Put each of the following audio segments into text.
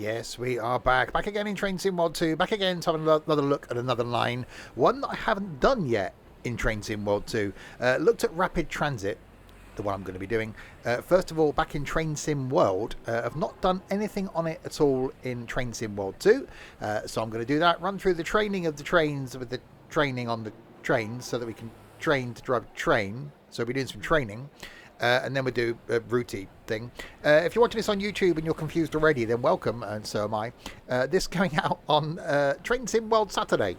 Yes, we are back. Back again in Train Sim World 2. Back again to have another look at another line. One that I haven't done yet in Train Sim World 2. Looked at Rapid Transit, the one I'm going to be doing. First of all, back in Train Sim World. I've not done anything on it at all in Train Sim World 2. So I'm going to do that. Run through the training of the trains with the training on the trains so that we can train to drive a train. So we're doing some training. And then we do a routine thing. If you're watching this on YouTube and you're confused already, then welcome, and so am I. This going out on Train Sim World Saturday,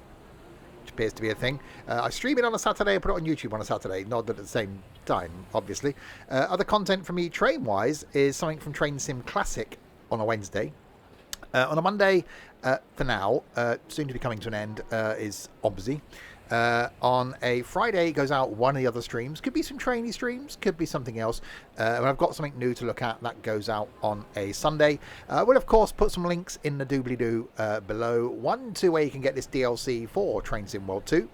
which appears to be a thing. I stream it on a Saturday and put it on YouTube on a Saturday, not at the same time, obviously. Other content from me train-wise is something from Train Sim Classic on a Wednesday. On a Monday, for now, soon to be coming to an end, is Obsy. On a Friday goes out one of the other streams. Could be some trainee streams, could be something else. And I've got something new to look at that goes out on a Sunday. We'll of course put some links in the doobly-doo below. One to where you can get this DLC for Train Sim World 2.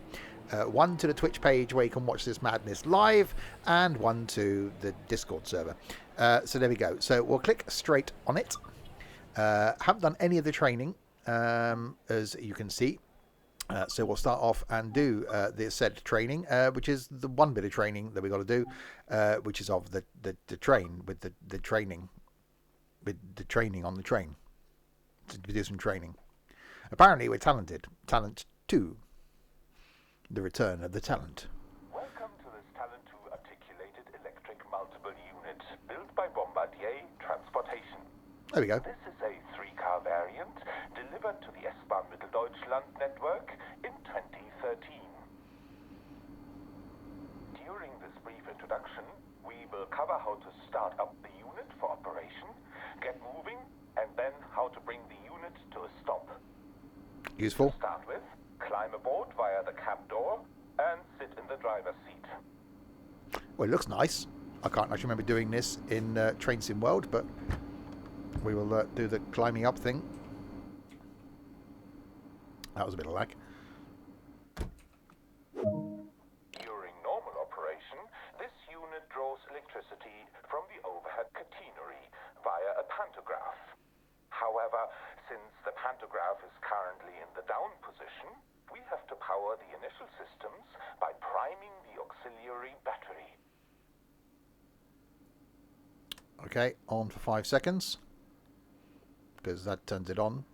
One to the Twitch page where you can watch this madness live, and one to the Discord server. So there we go. So we'll click straight on it. Haven't done any of the training, as you can see. So we'll start off and do the said training, which is the one bit of training that we got to do, which is of the train with the training on the train. To do some training. Apparently we're talented. Talent 2. The return of the talent. Welcome to this Talent 2 articulated electric multiple unit built by Bombardier Transportation. There we go. This is a 3-car variant delivered to the S-Bahn Mitteldeutschland network in 2013. During this brief introduction, we will cover how to start up the unit for operation, get moving, and then how to bring the unit to a stop. Useful. To start with, climb aboard via the cab door and sit in the driver's seat. Well, it looks nice. I can't actually remember doing this in Train Sim World, but we will do the climbing up thing. That was a bit of lag. During normal operation, this unit draws electricity from the overhead catenary via a pantograph. However, since the pantograph is currently in the down position, we have to power the initial systems by priming the auxiliary battery. Okay, on for 5 seconds. Because that turns it on.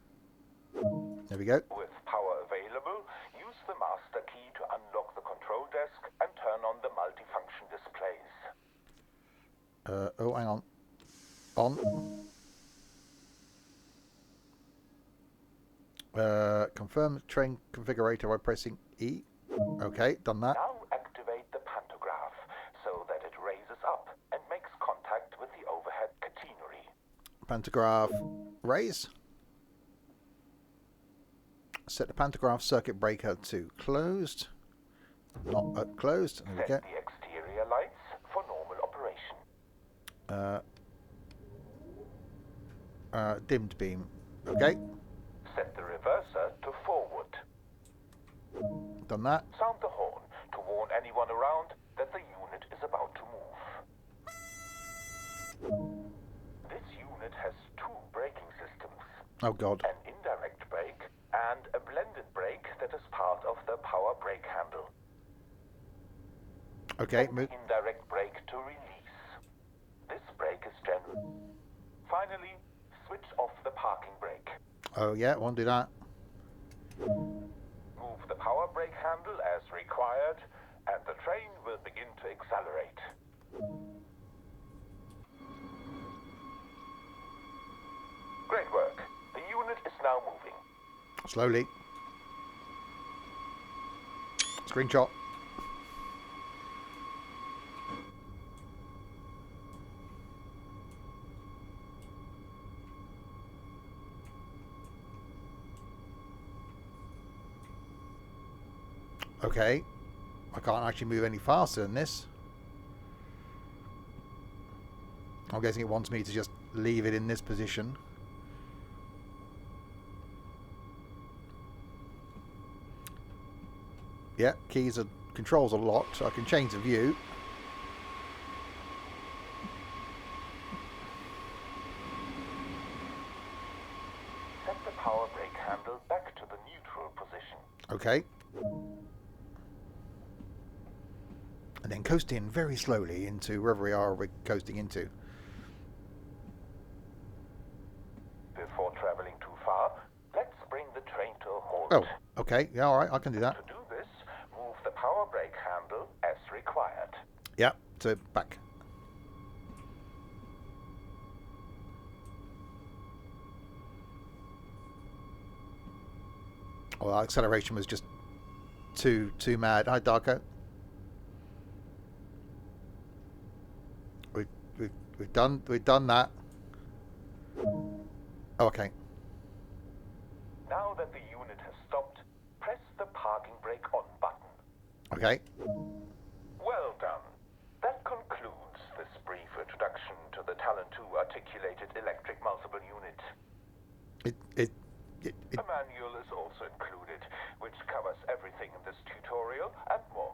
There we go. With power available, use the master key to unlock the control desk and turn on the multifunction displays. Oh, hang on. On. Confirm train configurator by pressing E. Okay, done that. Now activate the pantograph so that it raises up and makes contact with the overhead catenary. Pantograph raise. Set the pantograph circuit breaker to closed. Not closed. There we Set go. the exterior lights for normal operation. Dimmed beam. Okay, Set the reverser to forward. done that. Sound the horn to warn anyone around that the unit is about to move. This unit has 2 braking systems. Oh God. An indirect brake and a blended brake that is part of the power brake handle. Okay, Set move. the indirect brake to release. This brake is general. Finally, switch off the parking brake. Oh yeah, won't do that. Move the power brake handle as required, and the train will begin to accelerate. Great work. The unit is now moving. Slowly. Screenshot. Okay. I can't actually move any faster than this. I'm guessing it wants me to just leave it in this position. Yeah, keys are controls are locked, so I can change the view. Okay. And then coast in very slowly into wherever we're coasting into. Before traveling too far, let's bring the train to a halt. Oh, okay. Yeah, all right. I can do that. To do this, move the power brake handle as required. Yeah, so back. Well, our acceleration was just too mad. Hi, Darko. We've done that. Oh, okay. Now that the unit has stopped, press the parking brake on button. Okay. Well done. That concludes this brief introduction to the Talon 2 articulated electric multiple unit. A manual is also included, which covers everything in this tutorial and more.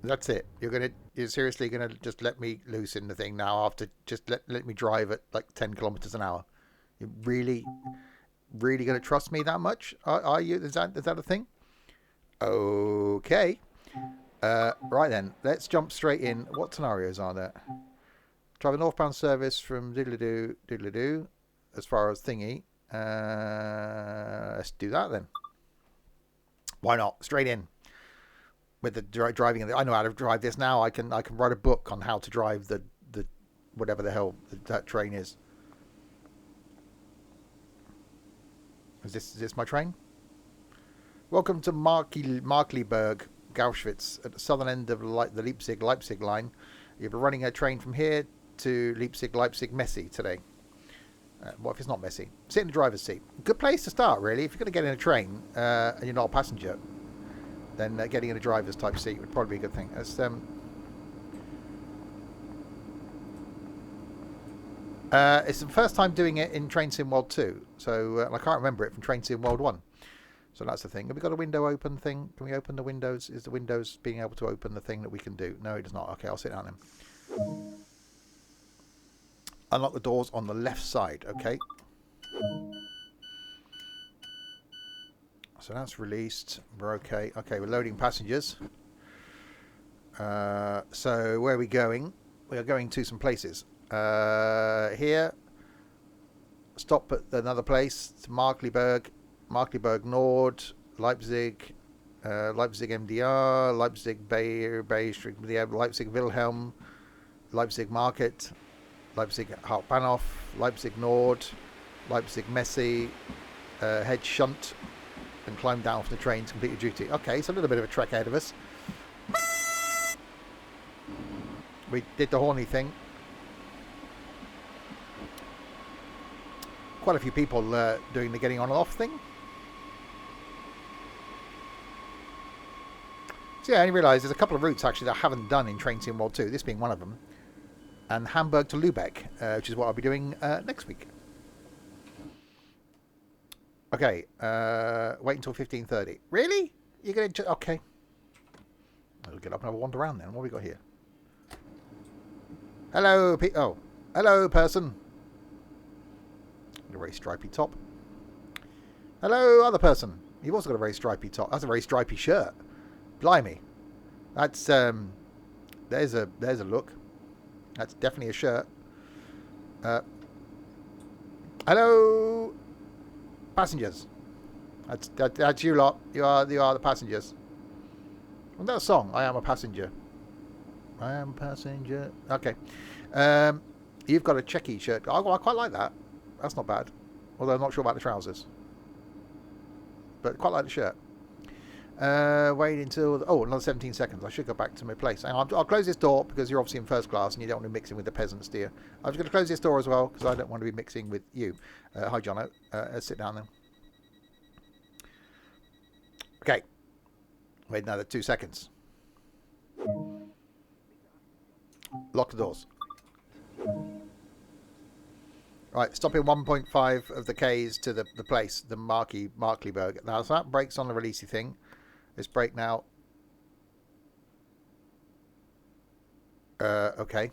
That's it. You're seriously gonna just let me loose in the thing now after just let me drive at like 10 kilometers an hour? You really gonna trust me that much? Are you? Is that a thing? Okay. Right then, let's jump straight in. What scenarios are there? Drive a northbound service from diddly-doo as far as thingy. Let's do that then. Why not? Straight in. With the driving, I know how to drive this now. I can write a book on how to drive the whatever the hell that train is. Is this my train? Welcome to Markleberg, Gauschwitz, at the southern end of the Leipzig line. You'll be running a train from here to Leipzig, Messy today. What if it's not messy? Sit in the driver's seat. Good place to start, really. If you're going to get in a train and you're not a passenger, then getting in a driver's type seat would probably be a good thing. It's the first time doing it in Train Sim World 2, so I can't remember it from Train Sim World 1. So that's the thing. Have we got a window open thing? Can we open the windows? Is the windows being able to open the thing that we can do? No, it does not. Okay, I'll sit down then. Unlock the doors on the left side. Okay. So that's released. We're okay. Okay, we're loading passengers. So where are we going? We are going to some places. Here. Stop at another place. It's Markleberg Nord, Leipzig, Leipzig MDR, Leipzig Leipzig Wilhelm, Leipzig Market, Leipzig Hauptbahnhof, Leipzig Nord, Leipzig Messy, head shunt, and climb down from the train to complete your duty. Okay, it's a little bit of a trek ahead of us. We did the horny thing. Quite a few people doing the getting on and off thing. So yeah, I only realised there's a couple of routes actually that I haven't done in Train Sim World 2, this being one of them. And Hamburg to Lübeck, which is what I'll be doing next week. Okay, wait until 15:30. Really? You're going to... Okay. I'll get up and have a wander around then. What have we got here? Hello, hello, person. A very stripy top. Hello, other person. You've also got a very stripy top. That's a very stripy shirt. Blimey. That's there's a look. That's definitely a shirt. Hello, passengers. That's you lot. You are the passengers. Wasn't that a song? I am a passenger. I am a passenger. Okay. You've got a checky shirt. I quite like that. That's not bad. Although I'm not sure about the trousers. But quite like the shirt. Wait until... another 17 seconds. I should go back to my place. Hang on, I'll close this door because you're obviously in first class and you don't want to be mixing with the peasants, do you? I'm just going to close this door as well because I don't want to be mixing with you. Hi, Jono. Let's sit down then. Okay. Wait another 2 seconds. Lock the doors. Right, stopping 1.5 of the Ks to the place, the Markleberg. Now, so that brakes on the releasey thing. Let's brake now. Okay.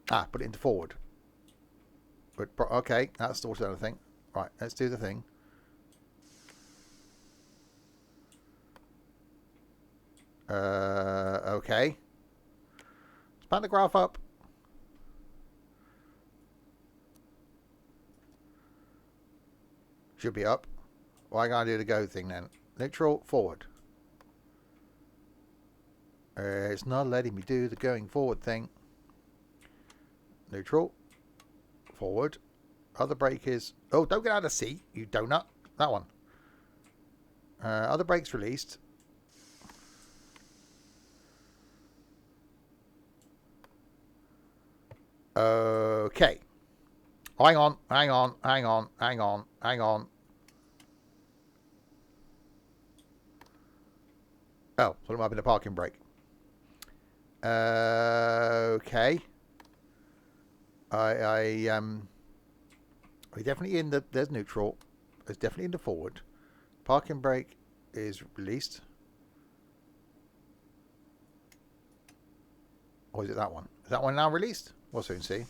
Put it into forward. But, okay, that's also another thing. Right, let's do the thing. Okay. Let's pantograph up. Should be up. Why can't I do the go thing then? Neutral, forward. It's not letting me do the going forward thing. Neutral, forward. Other brake is... Oh, don't get out of the seat, you donut. That one. Other brake's released. Okay. Hang on. Oh, so it might have been a parking brake. Okay. We're definitely in the... There's neutral. It's definitely in the forward. Parking brake is released. Or is it that one? Is that one now released? We'll soon see.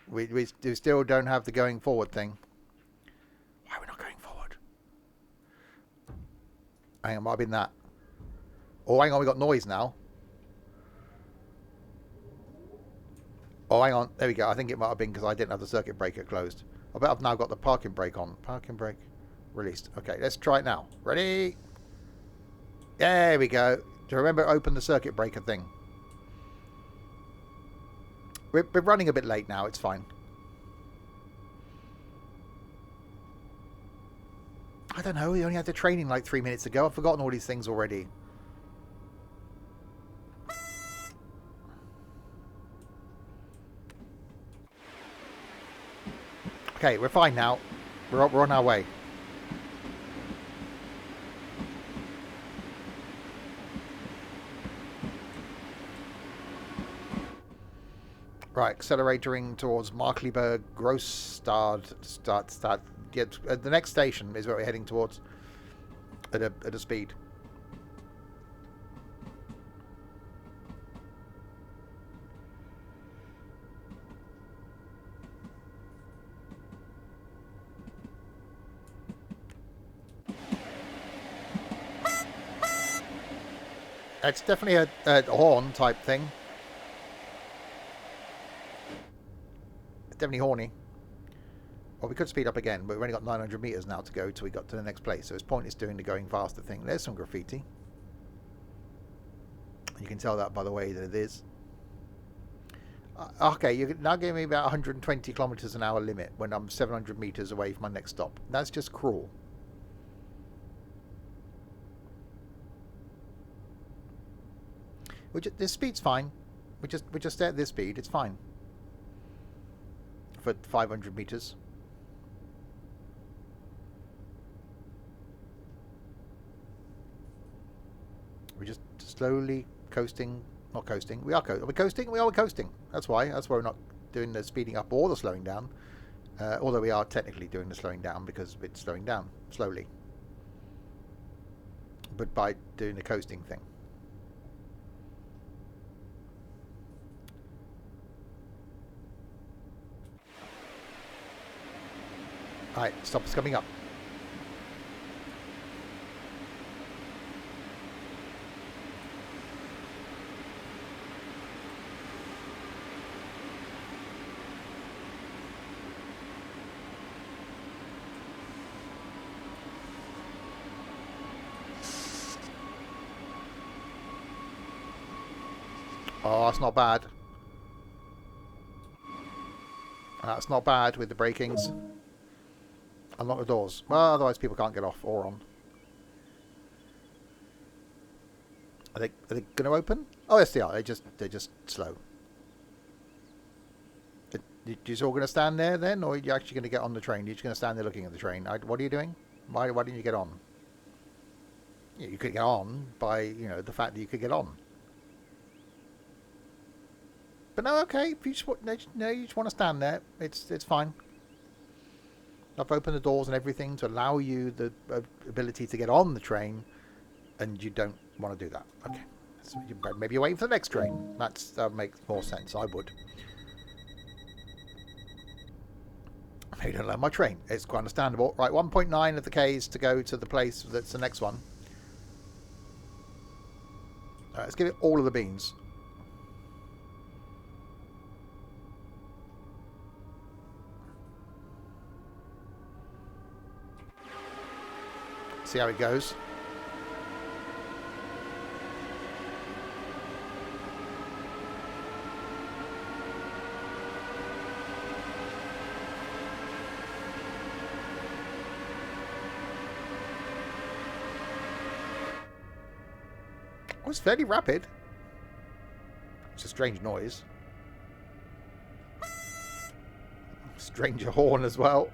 We still don't have the going forward thing. Why are we not going forward? Hang on, might have been that. Oh, hang on, we got noise now. Oh, hang on. There we go. I think it might have been because I didn't have the circuit breaker closed. I bet I've now got the parking brake on. Parking brake released. Okay, let's try it now. Ready? There we go. Do you remember open the circuit breaker thing? We're running a bit late now. It's fine. I don't know. We only had the training like 3 minutes ago. I've forgotten all these things already. Okay, we're fine now. We're on our way. Right, accelerating towards Markleberg, start. Get the next station is where we're heading towards at a speed. It's definitely a horn type thing. It's definitely horny. Well, we could speed up again, but we've only got 900 meters now to go till we got to the next place. So it's pointless doing the going faster thing. There's some graffiti. You can tell that by the way that it is. Okay, you're now giving me about 120 kilometers an hour limit when I'm 700 meters away from my next stop. That's just cruel. This speed's fine. We just stay at this speed. It's fine. For 500 meters. We're just slowly coasting. Not coasting. We are coasting. Are we coasting? We are coasting. That's why. That's why we're not doing the speeding up or the slowing down. Although we are technically doing the slowing down because it's slowing down slowly. But by doing the coasting thing. Alright, stop us coming up. Oh, that's not bad. That's not bad with the brakings. Unlock the doors. Well, otherwise people can't get off or on. Are they going to open? Oh, yes, they are. They're just slow. You're just all going to stand there then, or are you actually going to get on the train? You're just going to stand there looking at the train. What are you doing? Why didn't you get on? Yeah, you could get on by the fact that you could get on. But no, okay. If you just want to stand there, it's fine. I've opened the doors and everything to allow you the ability to get on the train, and you don't want to do that. Okay, so maybe you're waiting for the next train. That makes more sense. I would. You don't like my train. It's quite understandable. Right, 1.9 of the Ks to go to the place that's the next one. Alright, let's give it all of the beans. See how it goes. Oh, it's fairly rapid. It's a strange noise. Strange horn as well.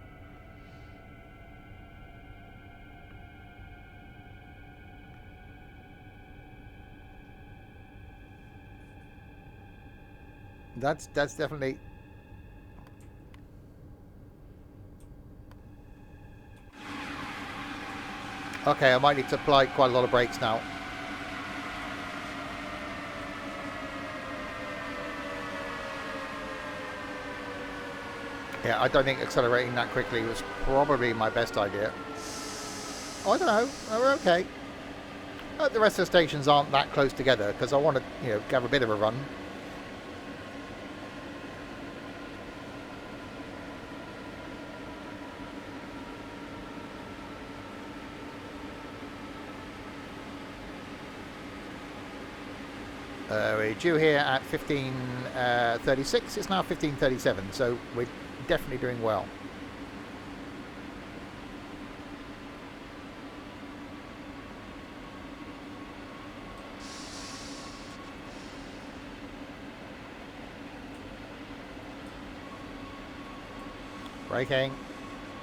That's definitely... Okay, I might need to apply quite a lot of brakes now. Yeah, I don't think accelerating that quickly was probably my best idea. Oh, I don't know. Oh, we're okay. The rest of the stations aren't that close together because I want to, you know, have a bit of a run. We're due here at 15:36. It's now 15:37, so we're definitely doing well. Braking,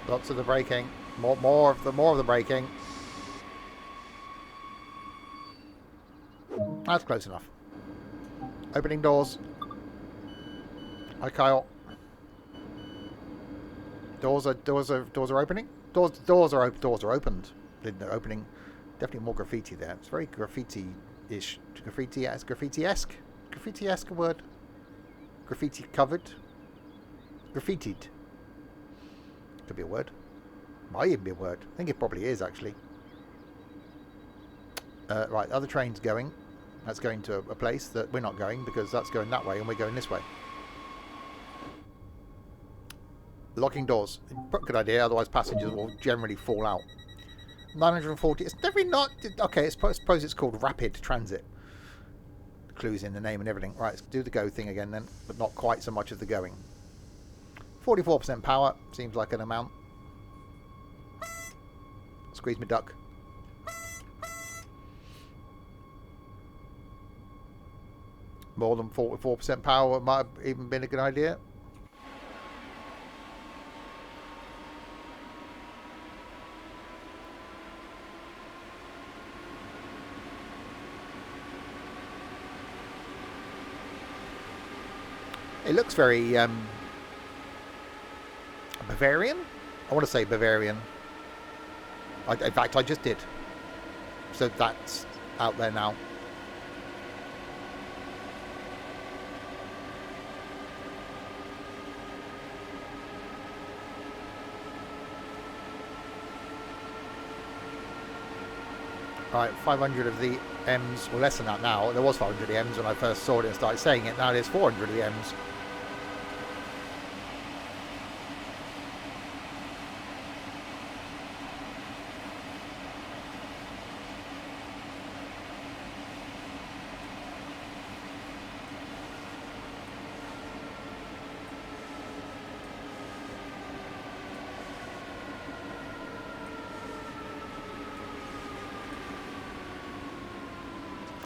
lots of the braking, more of the braking. That's close enough. Opening doors. Hi, Kyle. Doors are opening. Doors are opened. They're opening. Definitely more graffiti there. It's very graffiti-ish. Graffiti-esque. Graffiti-esque a word. Graffiti covered. Graffitied. Could be a word. Might even be a word. I think it probably is actually. Right, other train's going. That's going to a place that we're not going because that's going that way and we're going this way. Locking doors. Good idea, otherwise passengers will generally fall out. 940. It's definitely not... Okay, I suppose it's called rapid transit. Clues in the name and everything. Right, let's do the go thing again then, but not quite so much of the going. 44% power. Seems like an amount. Squeeze me duck. More than 44% power might have even been a good idea. It looks very Bavarian? I want to say Bavarian. In fact, I just did. So that's out there now. Right, 500 of the M's, well less than that now. There was 500 of the M's when I first saw it and started saying it. Now there's 400 of the M's.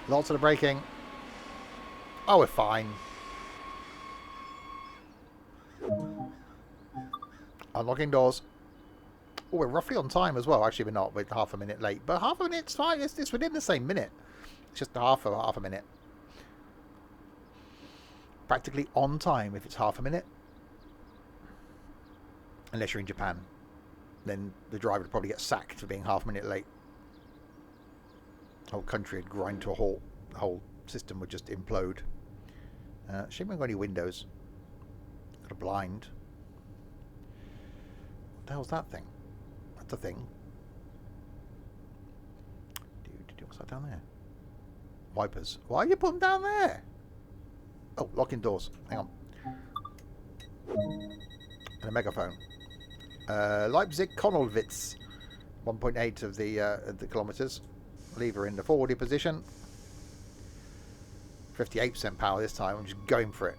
Lots of the braking. Oh, we're fine. Unlocking doors. Oh, we're roughly on time as well. Actually, we're not. We're half a minute late. But half a minute's fine. It's within the same minute. It's just half a minute. Practically on time if it's half a minute. Unless you're in Japan. Then the driver would probably get sacked for being half a minute late. The whole country would grind to a halt. The whole system would just implode. Shame we haven't got any windows. Got a blind. the hell's that thing? That's the thing. What's that down there? Wipers. Why are you putting them down there? Oh, locking doors. Hang on. And a megaphone. Leipzig Konolwitz. 1.8 of the kilometres. Lever in the forwarding position. 58% power this time. I'm just going for it.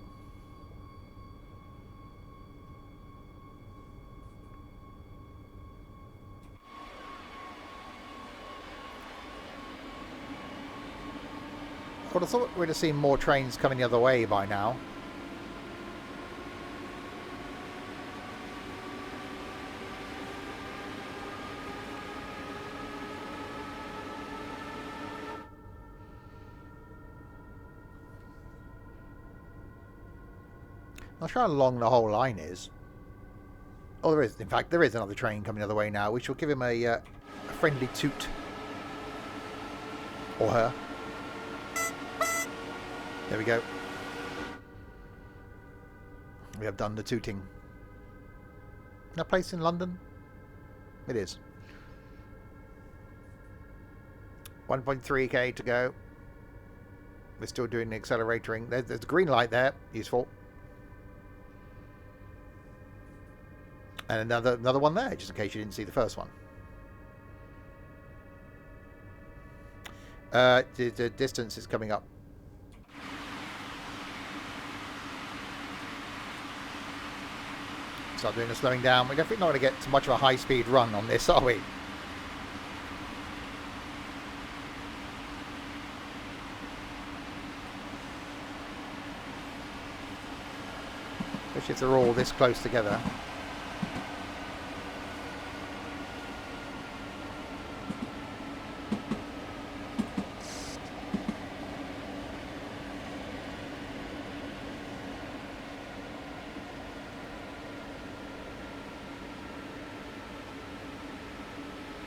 I would have thought we'd have seen more trains coming the other way by now. Not sure how long the whole line is. Oh, there is. In fact, there is another train coming the other way now, which will give him a friendly toot. Or her. There we go. We have done the tooting. That place in London? It is. 1.3k to go. We're still doing the accelerating. There's a green light there. Useful. And another one there, just in case you didn't see the first one. The distance is coming up. Start doing the slowing down. We're definitely not going to get too much of a high-speed run on this, are we? Especially if they're all this close together.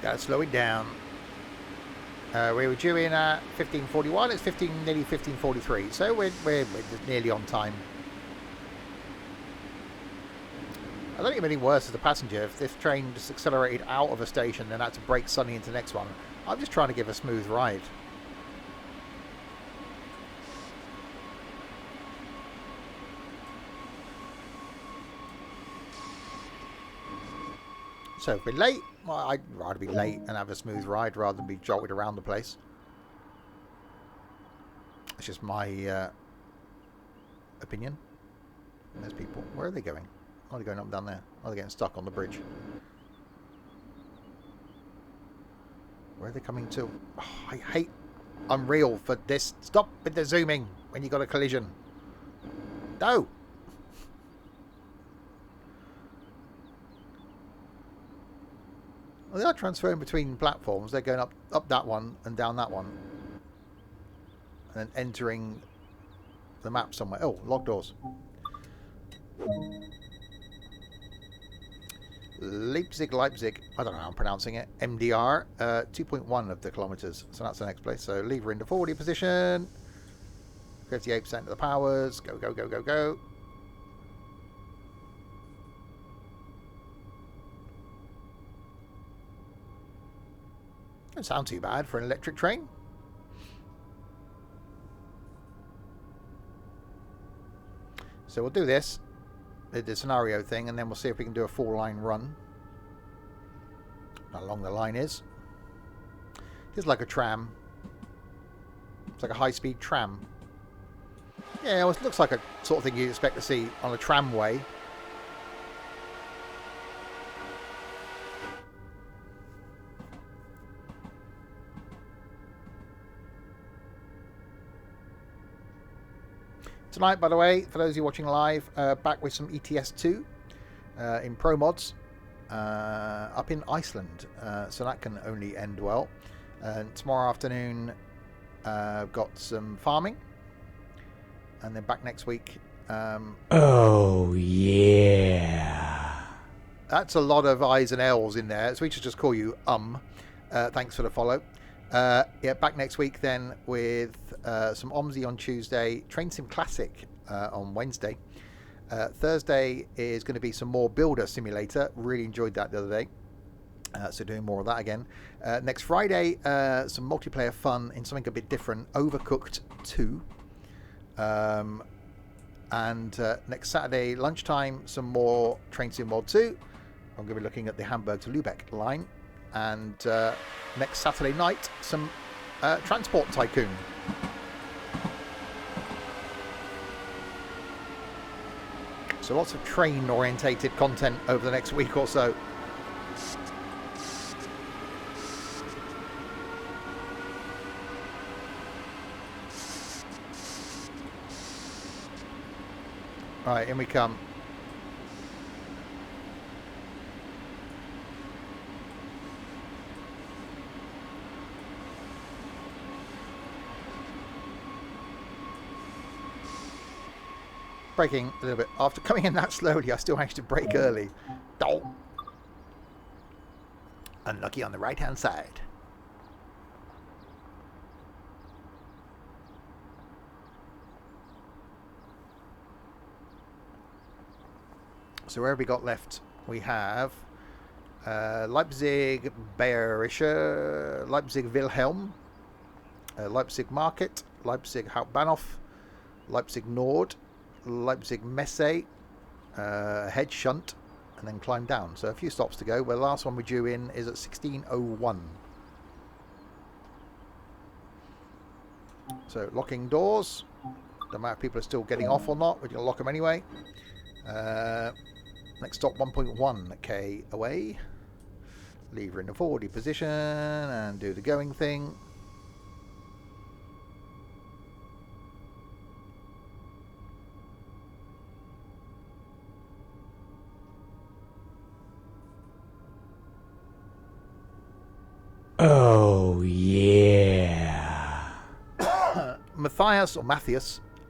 Gotta slow it down. We were due in at 15:41. It's nearly 15:43. So we're nearly on time. I don't think it'd be any worse as a passenger if this train just accelerated out of a station and had to brake suddenly into the next one. I'm just trying to give a smooth ride. So if we're late, well, I'd rather be late and have a smooth ride rather than be jolted around the place. It's just my opinion. There's people. Where are they going? Oh, they're going up and down there. Oh, they're getting stuck on the bridge. Where are they coming to? Oh, I hate Unreal for this. Stop with the zooming when you got a collision. No! Well, they are transferring between platforms. They're going up that one and down that one. And then entering the map somewhere. Oh, locked doors. Leipzig. I don't know how I'm pronouncing it. MDR. 2.1 of the kilometres. So that's the next place. So lever into forwarding position. 58% of the powers. Go, go, go, go, go. Doesn't sound too bad for an electric train. So we'll do this, the scenario thing, and then we'll see if we can do a full line run. How long the line is. It's like a tram. It's like a high-speed tram. Yeah, well, it looks like a sort of thing you'd expect to see on a tramway. Tonight, by the way, for those of you watching live, back with some ETS2 in Pro Mods up in Iceland. So that can only end well. Tomorrow afternoon, got some farming. And then back next week. Oh, yeah. That's a lot of I's and L's in there. So we should just call you Thanks for the follow. Yeah, back next week then with some OMSI on Tuesday, Train Sim Classic on Wednesday, Thursday is going to be some more Builder Simulator. Really enjoyed that the other day. So doing more of that again. Next Friday, some multiplayer fun in something a bit different. Overcooked 2. And next Saturday lunchtime, some more Train Sim World 2. I'm going to be looking at the Hamburg to Lübeck line. And next Saturday night, some Transport Tycoon. So lots of train-orientated content over the next week or so. Right, in we come. Braking a little bit. After coming in that slowly, I still managed to brake early. Oh. Unlucky on the right-hand side. So where have we got left? We have Leipzig Bayerische, Leipzig Wilhelm, Leipzig Market, Leipzig Hauptbahnhof, Leipzig Nord, Leipzig Messe, head shunt, and then climb down. So a few stops to go. Well, the last one we're due in is at 16:01. So locking doors. Don't matter if people are still getting off or not. We're going to lock them anyway. Next stop 1.1k away. Lever in the forwarding position and do the going thing. Oh, yeah. Matthias,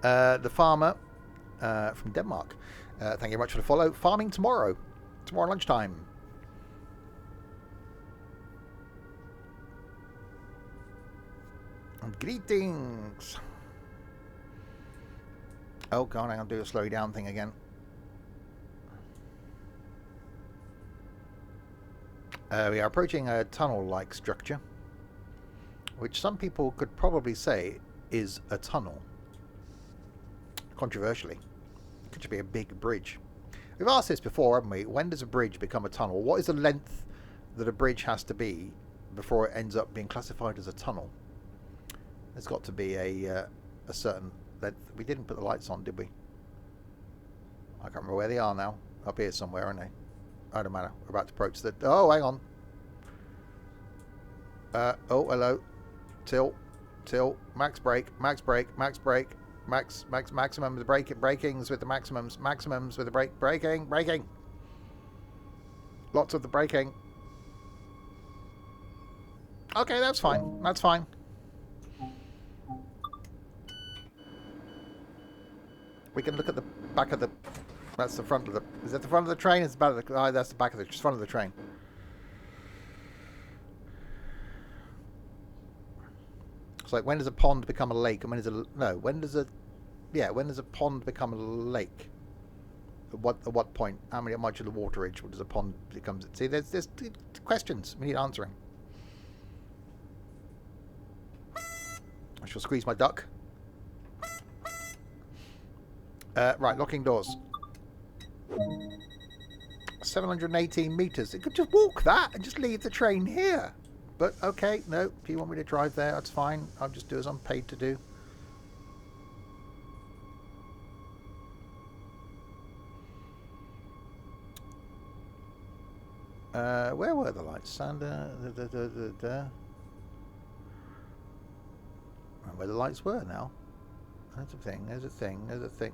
the farmer from Denmark. Thank you very much for the follow. Farming tomorrow lunchtime. And greetings. Oh god, I'm going to do a slow down thing again. We are approaching a tunnel-like structure, which some people could probably say is a tunnel. Controversially. It could just be a big bridge. We've asked this before, haven't we? When does a bridge become a tunnel? What is the length that a bridge has to be before it ends up being classified as a tunnel? There's got to be a certain length. We didn't put the lights on, did we? I can't remember where they are now. Up here somewhere, aren't they? I don't matter. We're about to approach the... Oh, hang on. Oh, hello. Tilt. Max brake. Maximums brakings with the maximums with the braking. Lots of the braking. Okay, that's fine. We can look at the back of the... That's the front of the... Is that the front of the train? It's the back of the... Oh, that's the back of the... Front of the train. It's like, when does a pond become a lake? And when is a... No, when does a... Yeah, when does a pond become a lake? At what point? How much of the waterage does a pond become? See, there's questions we need answering. I shall squeeze my duck. Right, locking doors. 718 meters. It could just walk that and just leave the train here. But okay, no, if you want me to drive there, that's fine. I'll just do as I'm paid to do. Where were the lights? Sander, where the lights were now. There's a thing.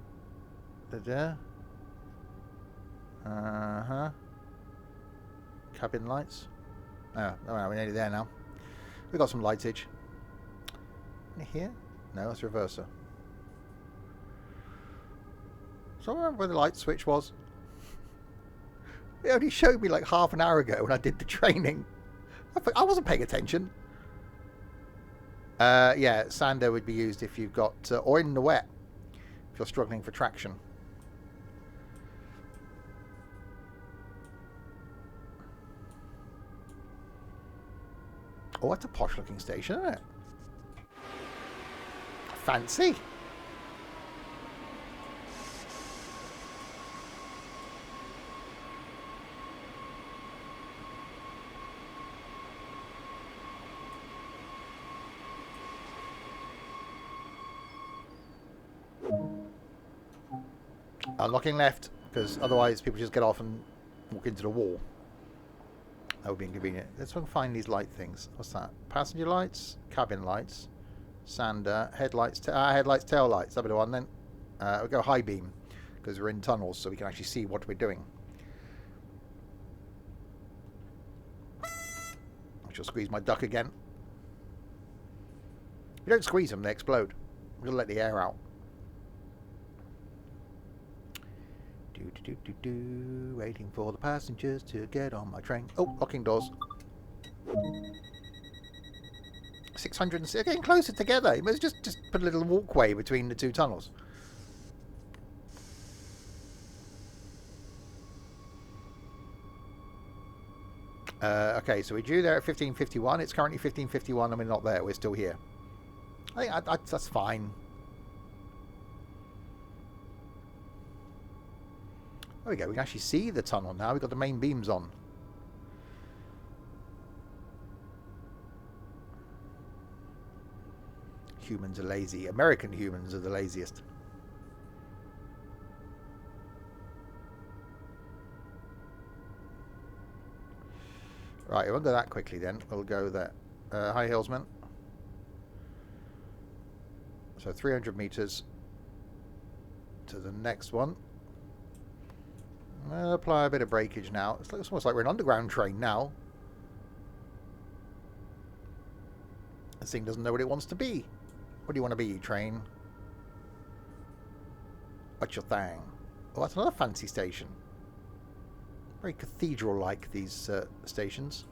Cabin lights. Oh, we're nearly there now. We've got some lightage. Here? No, that's reverser. So I remember where the light switch was. It only showed me like half an hour ago when I did the training. I wasn't paying attention. Yeah, sander would be used if you've got... or in the wet, if you're struggling for traction. Oh, that's a posh looking station, isn't it? Fancy. Unlocking left, because otherwise people just get off and walk into the wall. That would be inconvenient. Let's find these light things. What's that? Passenger lights, cabin lights, sander, headlights, headlights, tail lights. That'll be the one then. We'll go high beam, because we're in tunnels, so we can actually see what we're doing. I shall squeeze my duck again. If you don't squeeze them, they explode. We'll let the air out. Waiting for the passengers to get on my train. Oh, locking doors. 600. They're getting closer together. You must just put a little walkway between the two tunnels. Okay, so we're due there at 15:51. It's currently 15:51 and we're not there. We're still here. I think that's fine. There we go. We can actually see the tunnel now. We've got the main beams on. Humans are lazy. American humans are the laziest. Right, we won't go that quickly then. We'll go there. High Hillsman. So 300 meters to the next one. I'll apply a bit of breakage now. It's almost like we're an underground train now. This thing doesn't know what it wants to be. What do you want to be, train? What's your thing? Oh, that's another fancy station. Very cathedral-like, these stations.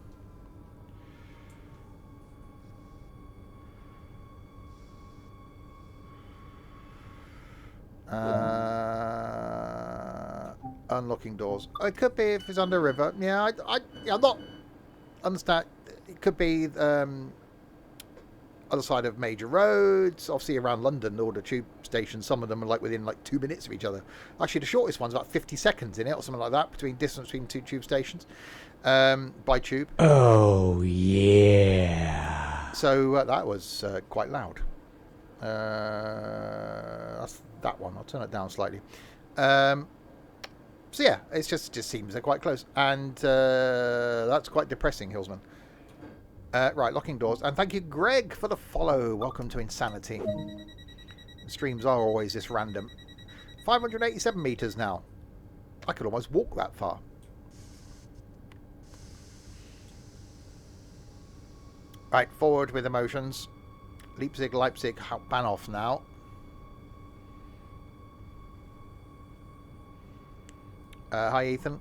Unlocking doors. It could be if it's under a river. Yeah, I'm not understand. It could be other side of major roads. Obviously, around London, all the tube stations. Some of them are like within like 2 minutes of each other. Actually, the shortest one's about 50 seconds in it, or something like that, distance between two tube stations by tube. Oh yeah. So that was quite loud. That's that one. I'll turn it down slightly. So yeah, it just seems they're quite close, and that's quite depressing, Hillsman. Right, locking doors, and thank you, Greg, for the follow. Welcome to Insanity. The streams are always this random. 587 meters now. I could almost walk that far. Right, forward with emotions. Leipzig, Bahnhof now. Hi, Ethan.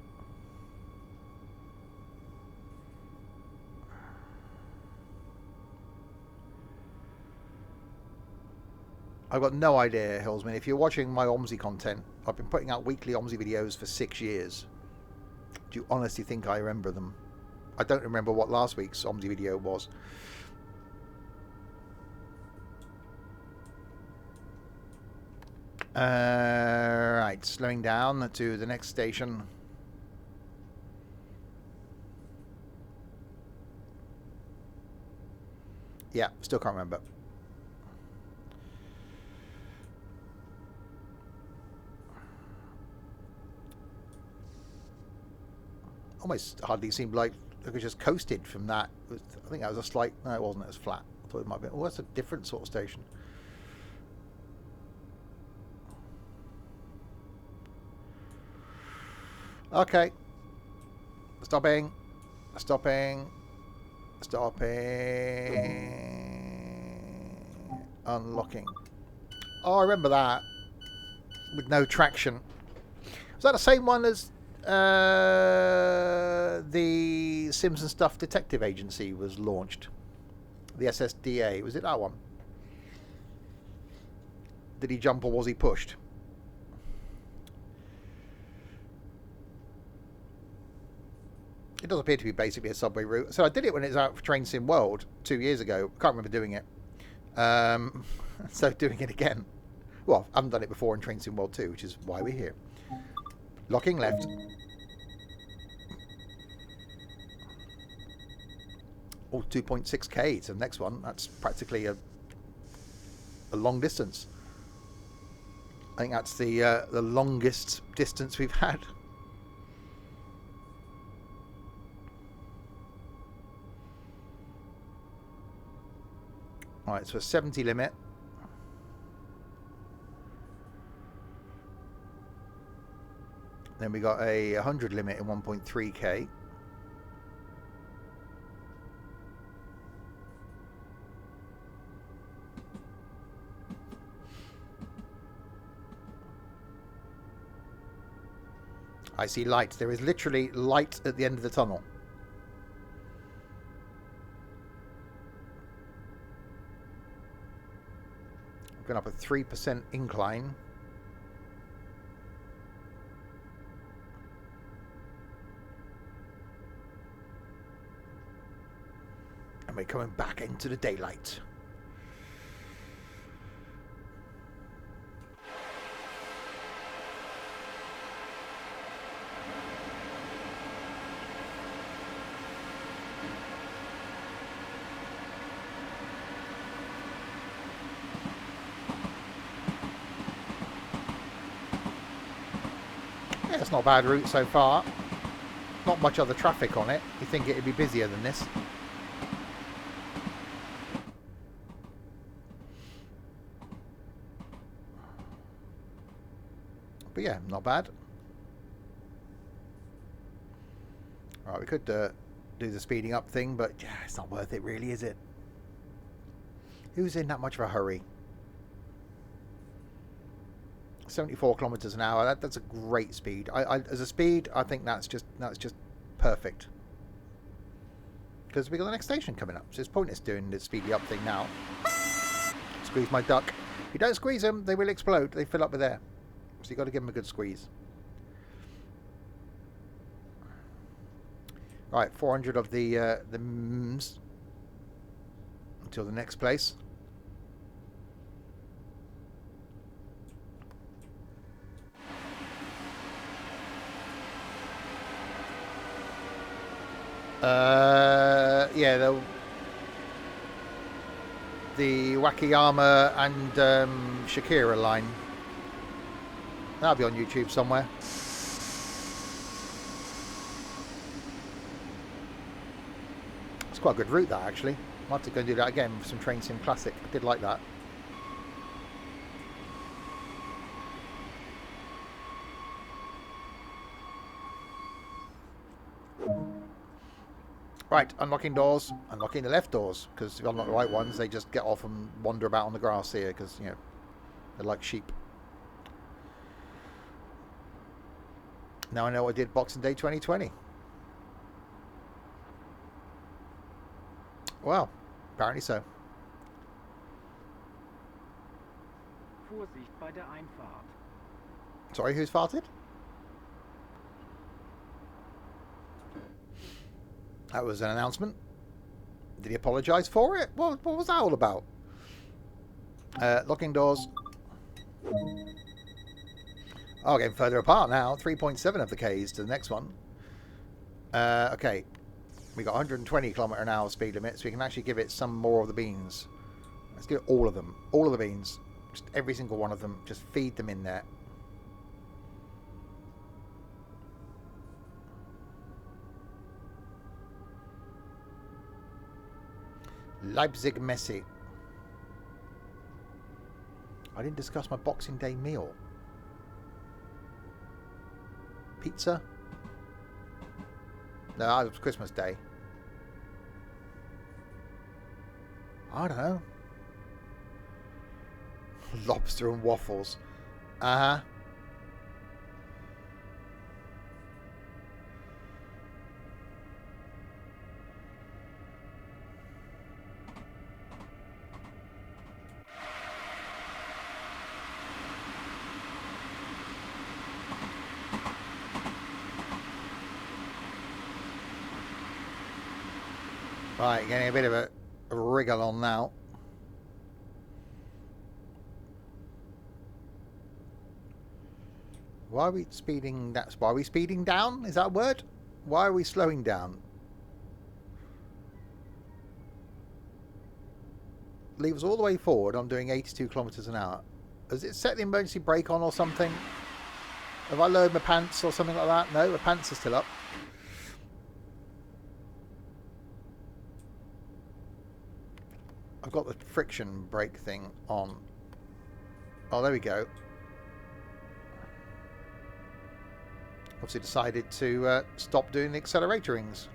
I've got no idea, Hillsman. If you're watching my OMSI content, I've been putting out weekly OMSI videos for 6 years. Do you honestly think I remember them? I don't remember what last week's OMSI video was. Right, slowing down to the next station. Yeah, still can't remember. Almost hardly seemed like it was just coasted from that. I think that was a slight... No, it wasn't. It was flat. I thought it might be... Oh, that's a different sort of station. Okay. Stopping. Unlocking. Oh, I remember that. With no traction. Was that the same one as the Simpson Stuff Detective Agency was launched? The SSDA. Was it that one? Did he jump or was he pushed? It does appear to be basically a subway route. So I did it when it was out for Train Sim World 2 years ago. Can't remember doing it. So doing it again. Well, I haven't done it before in Train Sim World 2, which is why we're here. Locking left. Oh, 2.6k. So the next one, that's practically a long distance. I think that's the longest distance we've had. All right, so a 70 limit. Then we got a 100 limit in 1.3k. I see light. There is literally light at the end of the tunnel. Going up a 3% incline. And we're coming back into the daylight. Yeah, it's not a bad route so far. Not much other traffic on it. You think it'd be busier than this? But yeah, not bad. Alright, we could do the speeding up thing, but yeah, it's not worth it really, is it? Who's in that much of a hurry? 74 kilometers an hour. That's a great speed. As a speed, I think that's just perfect. Because we got the next station coming up, so it's pointless doing the speedy up thing now. Squeeze my duck. If you don't squeeze them, they will explode. They fill up with air, so you got to give them a good squeeze. Right, 400 of the MMs until the next place. Yeah, the Wakayama and Shakira line. That'll be on YouTube somewhere. It's quite a good route, that, actually. I'll have to go and do that again with some Train Sim Classic. I did like that. Right, unlocking doors, unlocking the left doors, because if you unlock the right ones, they just get off and wander about on the grass here, because, you know, they're like sheep. Now I know I did Boxing Day 2020. Well, apparently so. Vorsicht bei der Einfahrt. Sorry, who's farted? That was an announcement. Did he apologise for it? What was that all about? Locking doors. Oh, getting further apart now. 3.7 of the Ks to the next one. Okay. We got 120 km an hour speed limit, so we can actually give it some more of the beans. Let's give it all of them. All of the beans. Just every single one of them. Just feed them in there. Leipzig Messi. I didn't discuss my Boxing Day meal. Pizza? No, it was Christmas Day. I don't know. Lobster and waffles. Uh-huh. Right, getting a bit of a wriggle on now. Why are we speeding? Why are we speeding down? Is that a word? Why are we slowing down? Leave us all the way forward. I'm doing 82 kilometers an hour. Has it set the emergency brake on or something? Have I lowered my pants or something like that? No, my pants are still up. I've got the friction brake thing on. Oh, there we go. Obviously decided to stop doing the accelerator rings.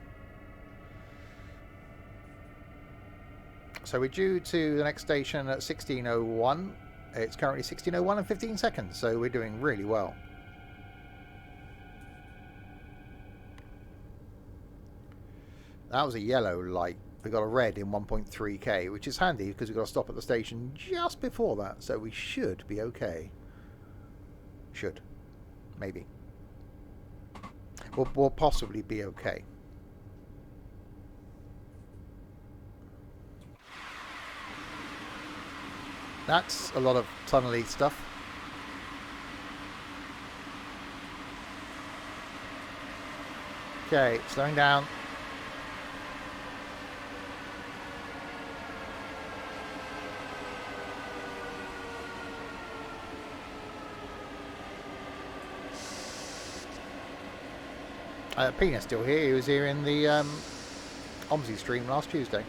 So we're due to the next station at 16:01. It's currently 16:01 and 15 seconds, so we're doing really well. That was a yellow light. We got a red in 1.3k, which is handy because we've got to stop at the station just before that, so we should be okay. Should. Maybe. We'll possibly be okay. That's a lot of tunnely stuff. Okay, slowing down. Peanut's still here. He was here in the OMSI stream last Tuesday.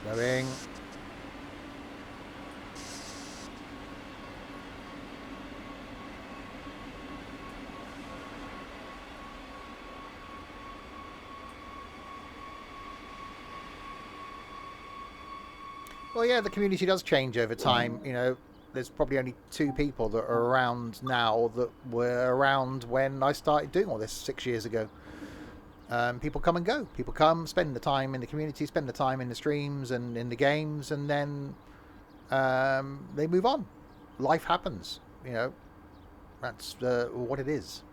Slowing. Well, yeah, the community does change over time. You know, there's probably only 2 people that are around now that were around when I started doing all this 6 years ago. People come and go. People come, spend the time in the community, spend the time in the streams and in the games, and then they move on. Life happens, you know. That's what it is.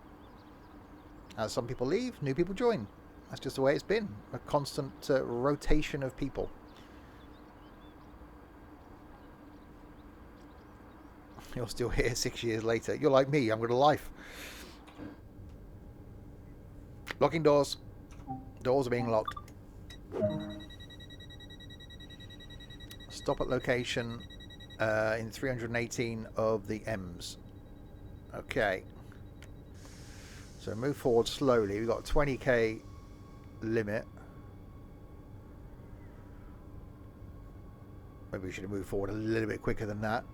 As some people leave, new people join. That's just the way it's been. A constant rotation of people. You're still here 6 years later. You're like me. I'm going to life. Locking doors. Doors are being locked. Stop at location in 318 of the M's. Okay. So move forward slowly. We've got a 20k limit. Maybe we should have moved forward a little bit quicker than that.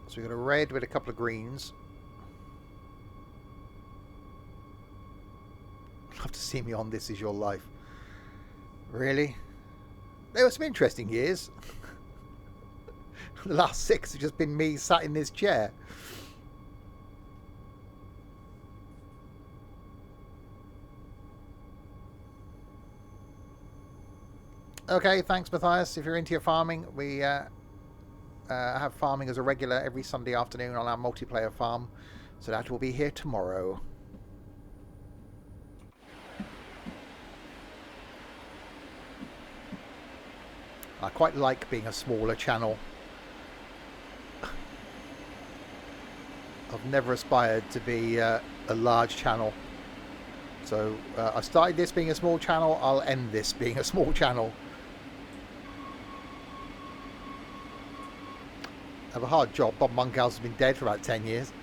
So we've got a red with a couple of greens. Love to see me on This Is Your Life. Really? There were some interesting years. The last 6 have just been me sat in this chair. Okay, thanks Matthias. If you're into your farming, we have farming as a regular every Sunday afternoon on our multiplayer farm, so that will be here tomorrow. I quite like being a smaller channel. I've never aspired to be a large channel, so I started this being a small channel. I'll end this being a small channel. Have a hard job. Bob Monkhouse has been dead for about 10 years.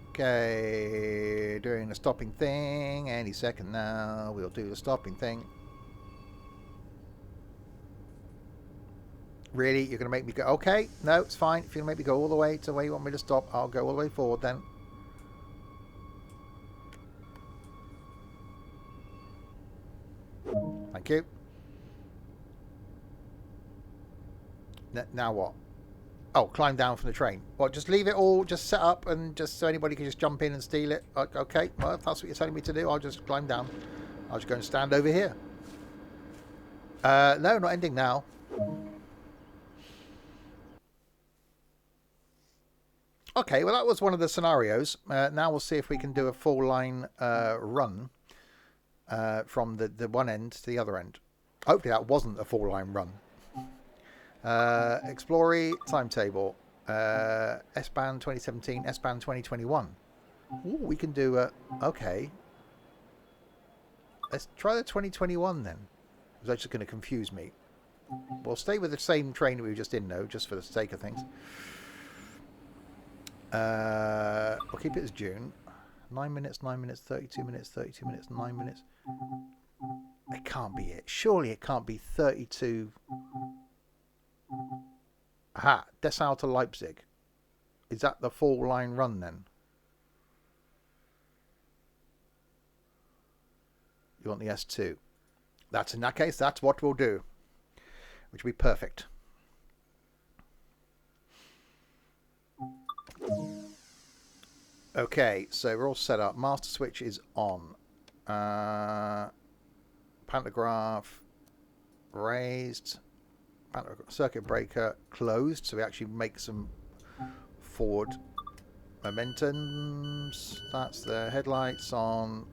Okay, doing the stopping thing. Any second now, we'll do the stopping thing. Really? You're going to make me go... Okay, no, it's fine. If you make me go all the way to where you want me to stop, I'll go all the way forward then. Thank you. Now what? Oh, climb down from the train. Well, just leave it all, just set up, and just so anybody can just jump in and steal it. Okay, well, if that's what you're telling me to do, I'll just climb down. I'll just go and stand over here. No, not ending now. Okay, well, that was one of the scenarios. Now we'll see if we can do a full line run from the one end to the other end. Hopefully that wasn't a full line run. Explore timetable. S-Band 2017, S-Band 2021. Ooh, we can do okay. Let's try the 2021 then. It's just going to confuse me. We'll stay with the same train we were just in, though, just for the sake of things. We'll keep it as June. 9 minutes, 9 minutes, 32 minutes, 32 minutes, 9 minutes. It can't be it. Surely it can't be 32. Aha, Dessau to Leipzig. Is that the full line run then? You want the S2? In that case, that's what we'll do. Which will be perfect. Okay, so we're all set up. Master switch is on. Pantograph raised. Circuit breaker closed, so we actually make some forward momentums. That's the headlights on.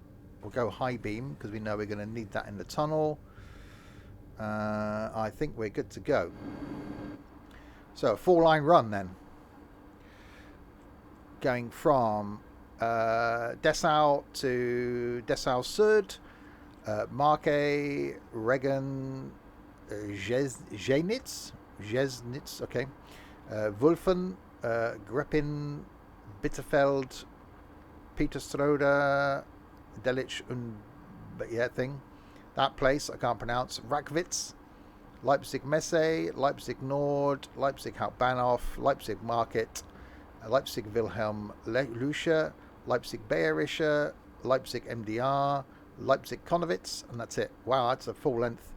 We'll go high beam because we know we're going to need that in the tunnel. I think we're good to go. So a full line run then. Going from Dessau to Dessau Süd, Marke, Regen, Jenitz, okay, Wulfen, Greppin, Bitterfeld, Peterstrode, Delitzsch und thing. That place I can't pronounce. Rackwitz, Leipzig Messe, Leipzig Nord, Leipzig Hauptbahnhof, Leipzig Market, Leipzig Wilhelm Lüscher, Leipzig Bayerische, Leipzig MDR, Leipzig Konowitz, and that's it. Wow, that's a full length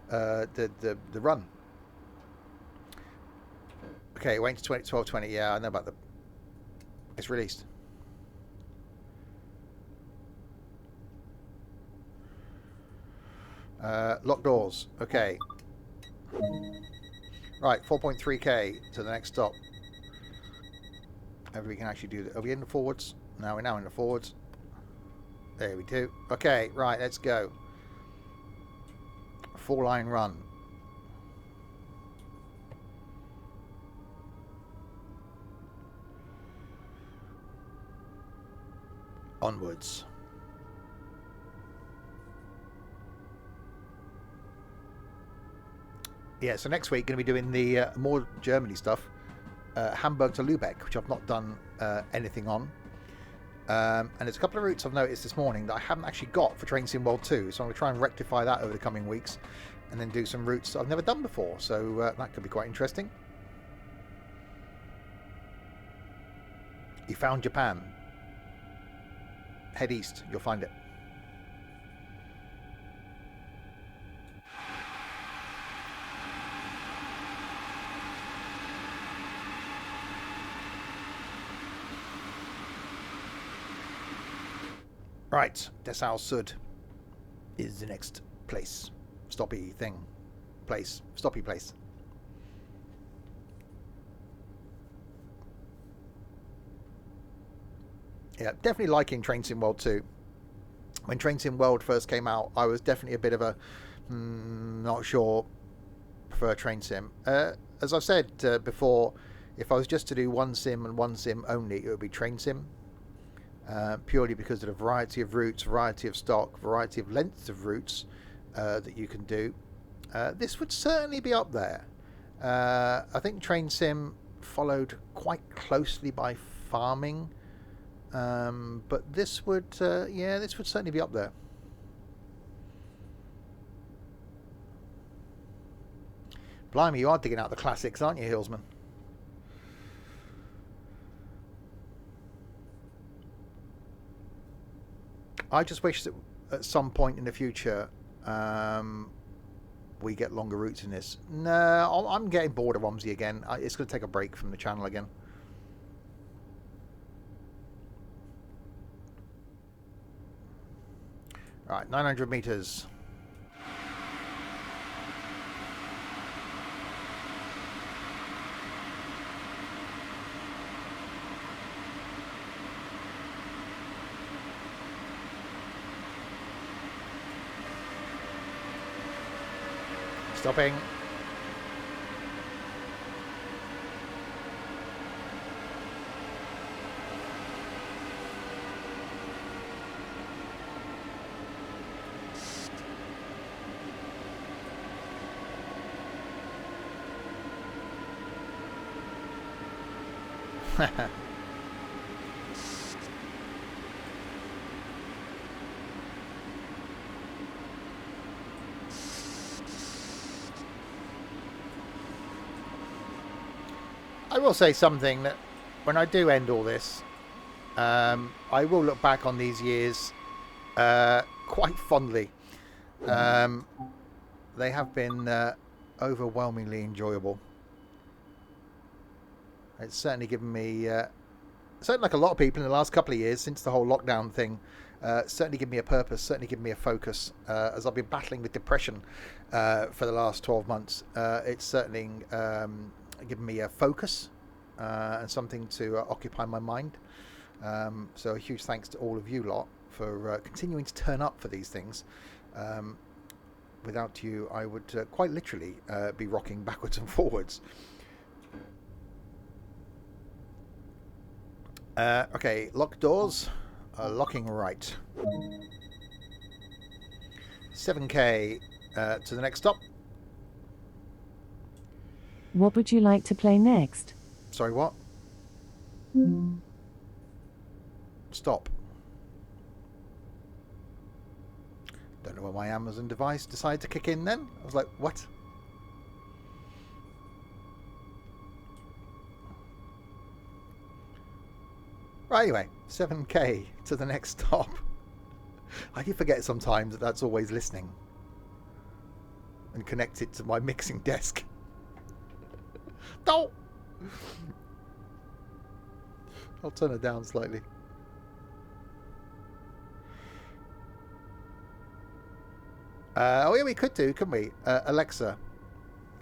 the run. Okay, waiting to 12:20. Yeah, I know about it's released. Lock doors. Okay. Right, 4.3k to the next stop. Maybe we can actually do that. Are we in the forwards? No, we're now in the forwards. There we do. Okay, right, let's go. Full line run. Onwards. Yeah, so next week going to be doing the more Germany stuff. Hamburg to Lübeck, which I've not done anything on. And there's a couple of routes I've noticed this morning that I haven't actually got for Train Sim World 2. So I'm going to try and rectify that over the coming weeks. And then do some routes that I've never done before. So that could be quite interesting. You found Japan. Head east, you'll find it. Right, Dessau Süd is the next place. Stoppy thing. Place. Stoppy place. Yeah, definitely liking Train Sim World 2. When Train Sim World first came out, I was definitely a bit of a not sure, prefer Train Sim. As I've said before, if I was just to do one sim and one sim only, it would be Train Sim. Purely because of the variety of routes, variety of stock, variety of lengths of routes that you can do. This would certainly be up there. I think Train Sim followed quite closely by farming, but this would, yeah, this would certainly be up there. Blimey, you are digging out the classics, aren't you, Hillsman? I just wish that at some point in the future we get longer routes in this. No, I'm getting bored of OMSI again. It's going to take a break from the channel again. Right, 900 meters. Stopping. I will say something that when I do end all this, I will look back on these years quite fondly. They have been overwhelmingly enjoyable. It's certainly given me, certainly like a lot of people in the last couple of years since the whole lockdown thing, certainly given me a purpose, certainly given me a focus. As I've been battling with depression for the last 12 months, it's certainly given me a focus and something to occupy my mind. So a huge thanks to all of you lot for continuing to turn up for these things. Without you, I would quite literally be rocking backwards and forwards. Okay, lock doors. Locking right. 7K to the next stop. What would you like to play next? Sorry, what? Stop. Don't know where my Amazon device decided to kick in then. I was like, what? Right, anyway, 7K to the next stop. I do forget sometimes that that's always listening and connected to my mixing desk. No! I'll turn it down slightly. Oh yeah, we could do, couldn't we? Alexa,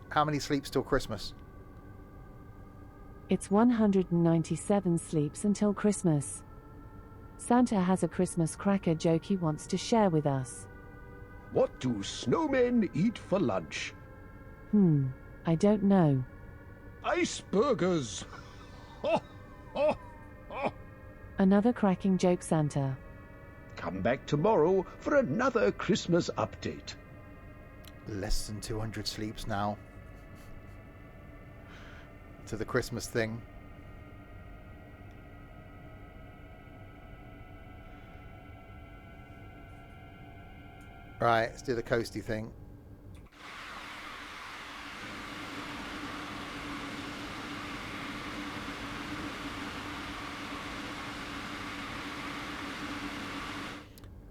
how many sleeps till Christmas? It's 197 sleeps until Christmas. Santa has a Christmas cracker joke he wants to share with us. What do snowmen eat for lunch? I don't know. Iceburgers! Ho, ho, ho. Another cracking joke, Santa. Come back tomorrow for another Christmas update. Less than 200 sleeps now. To the Christmas thing. Right, let's do the coasty thing.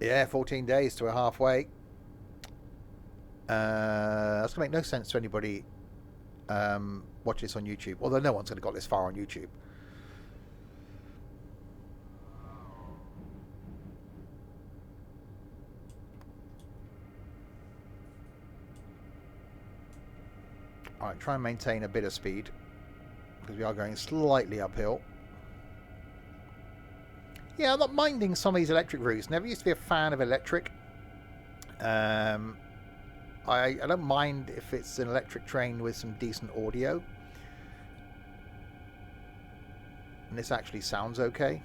Yeah, 14 days to a halfway. That's going to make no sense to anybody watching this on YouTube. Although no one's going to got this far on YouTube. Alright, try and maintain a bit of speed. Because we are going slightly uphill. Yeah, I'm not minding some of these electric routes. Never used to be a fan of electric. I don't mind if it's an electric train with some decent audio. And this actually sounds okay.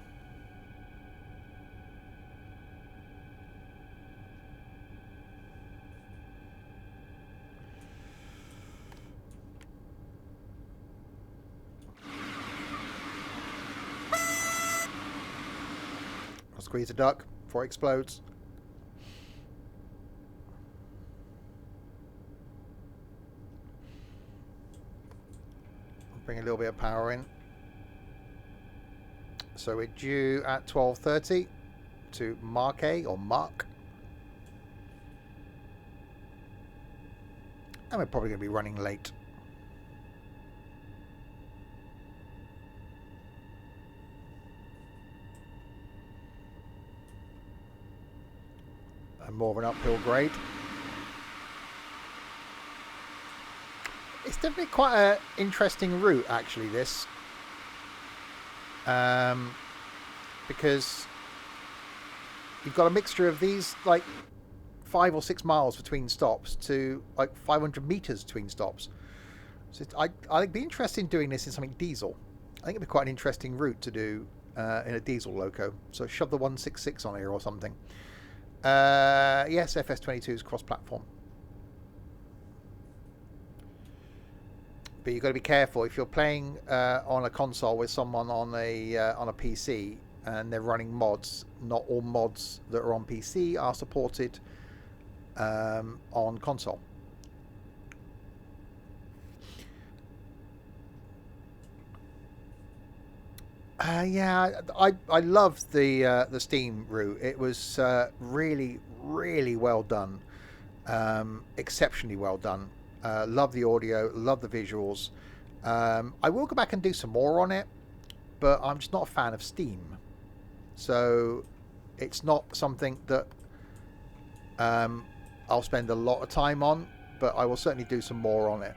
I'll squeeze a duck before it explodes. Bring a little bit of power in. So we're due at 12:30 to Marque or Mark. And we're probably going to be running late. And more of an uphill grade. It's definitely quite an interesting route, actually, this. Because you've got a mixture of these, like, 5 or 6 miles between stops to, like, 500 meters between stops. So I think it'd be interesting doing this in something diesel. I think it'd be quite an interesting route to do in a diesel loco. So shove the 166 on here or something. Yes, FS22 is cross-platform. But you've got to be careful if you're playing on a console with someone on a PC and they're running mods. Not all mods that are on PC are supported on console. Yeah, I loved the Steam route. It was really well done, exceptionally well done. Love the audio, love the visuals. I will go back and do some more on it, but I'm just not a fan of Steam. So it's not something that I'll spend a lot of time on, but I will certainly do some more on it.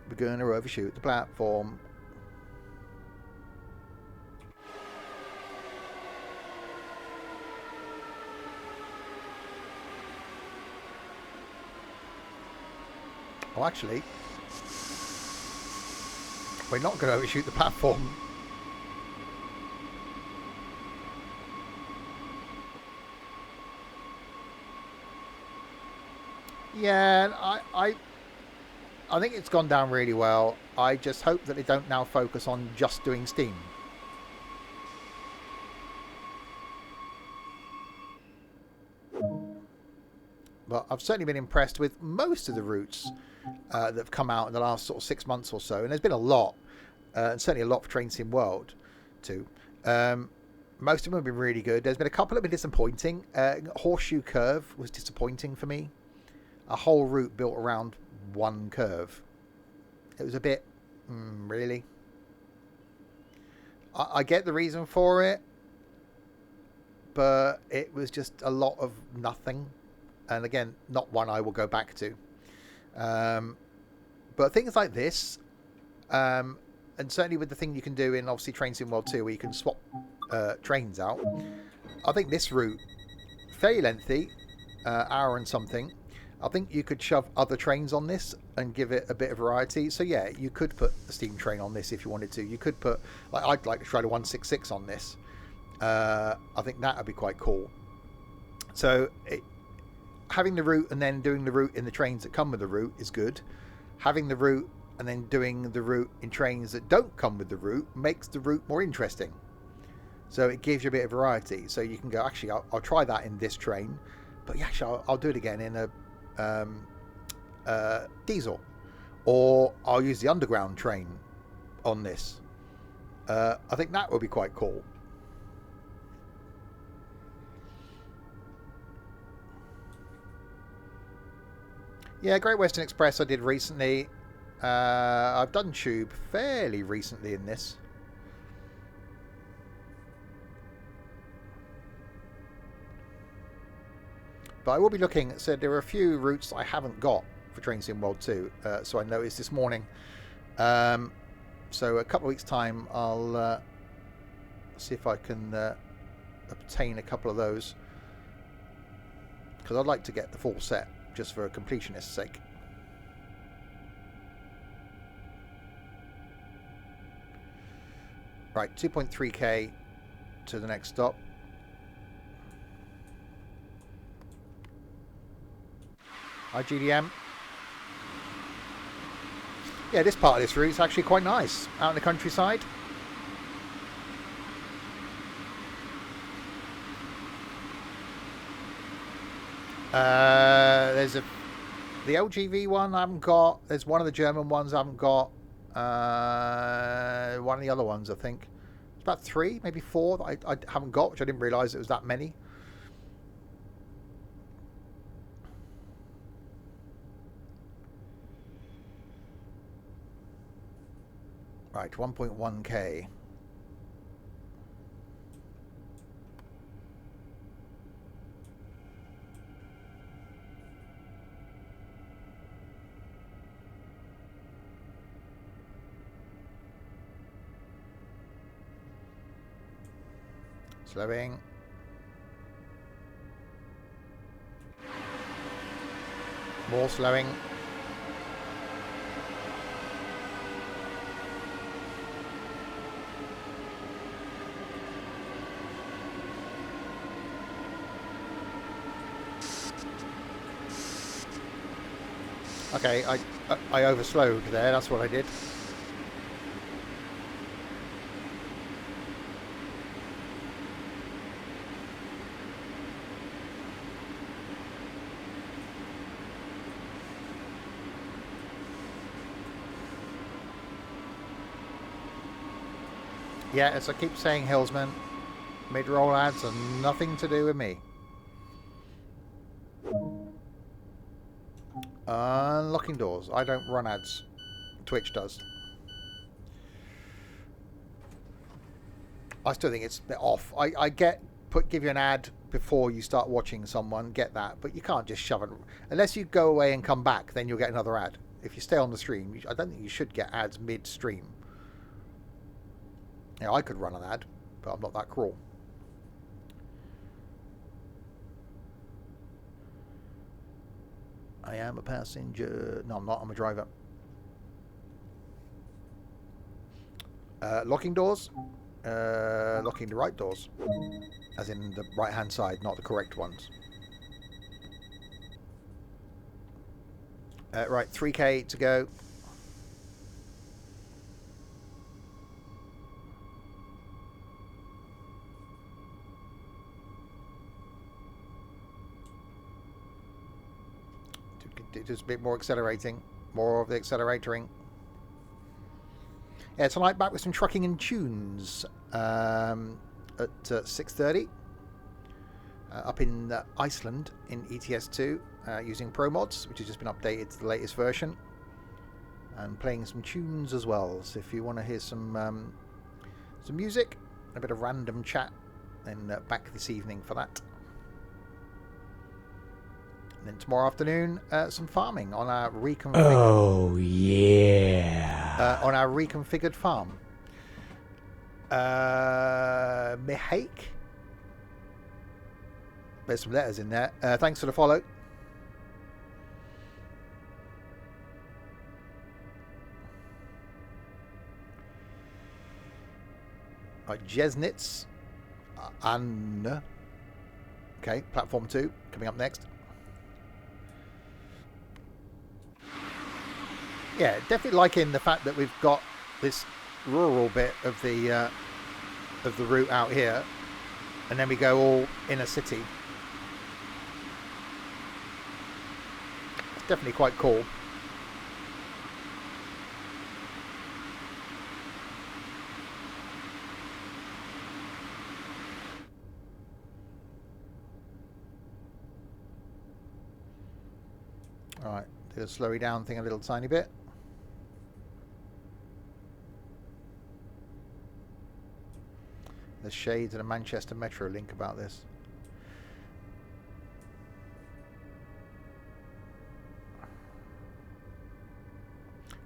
We're going to overshoot the platform. Oh, actually, we're not going to overshoot the platform. Yeah, I think it's gone down really well. I just hope that they don't now focus on just doing Steam. But I've certainly been impressed with most of the routes that have come out in the last sort of 6 months or so. And there's been a lot, and certainly a lot for Train Sim World too. Most of them have been really good. There's been a couple that have been disappointing. Horseshoe Curve was disappointing for me. A whole route built around one curve. It was a bit, really? I get the reason for it, but it was just a lot of nothing. And again, not one I will go back to. But things like this, and certainly with the thing you can do in obviously Train Sim World 2 where you can swap trains out. I think this route, fairly lengthy, hour and something. I think you could shove other trains on this and give it a bit of variety. So yeah, you could put the steam train on this if you wanted to. You could put, like, I'd like to try the 166 on this. I think that would be quite cool. So having the route and then doing the route in the trains that come with the route is good. Having the route and then doing the route in trains that don't come with the route makes the route more interesting. So it gives you a bit of variety. So you can go, actually, I'll try that in this train, but yeah, actually, I'll do it again in a diesel, or I'll use the underground train on this. I think that would be quite cool. Yeah, Great Western Express I did recently. I've done Tube fairly recently in this. But I will be looking, so there are a few routes I haven't got for Train Sim World 2, so I noticed this morning. So a couple of weeks' time, I'll see if I can obtain a couple of those. Because I'd like to get the full set, just for a completionist's sake. Right, 2.3k to the next stop. Hi, GDM. Yeah, this part of this route is actually quite nice, out in the countryside. There's a The LGV one I haven't got. There's one of the German ones I haven't got. One of the other ones, I think. It's about 3, maybe 4 that I haven't got, which I didn't realise it was that many. Right, 1.1k. Slowing. More slowing. Okay, I overslowed there, that's what I did. Yeah, as I keep saying, Hillsman, mid-roll ads are nothing to do with me. Unlocking doors. I don't run ads. Twitch does. I still think it's a bit off. I get give you an ad before you start watching someone, get that, but you can't just shove it. Unless you go away and come back, then you'll get another ad. If you stay on the stream, I don't think you should get ads mid-stream. You know, I could run an ad, but I'm not that cruel. I am a passenger. No, I'm not. I'm a driver. Locking doors. Locking the right doors. As in the right-hand side, not the correct ones. Right, 3k to go. Just a bit more accelerating. More of the accelerating. Yeah, tonight back with some trucking and tunes at 6:30 up in Iceland in ETS2 using Pro Mods, which has just been updated to the latest version, and playing some tunes as well. So if you want to hear some music, a bit of random chat, then back this evening for that. And then tomorrow afternoon, some farming on our reconfigured. Oh yeah. On our reconfigured farm. Mihake. There's some letters in there. Thanks for the follow. Right, Jesnitz. Anna. Okay, platform 2 coming up next. Yeah, definitely liking the fact that we've got this rural bit of the route out here, and then we go all inner city. It's definitely quite cool. All right, do the slowy down thing a little tiny bit. There's shades and a Manchester Metro link about this.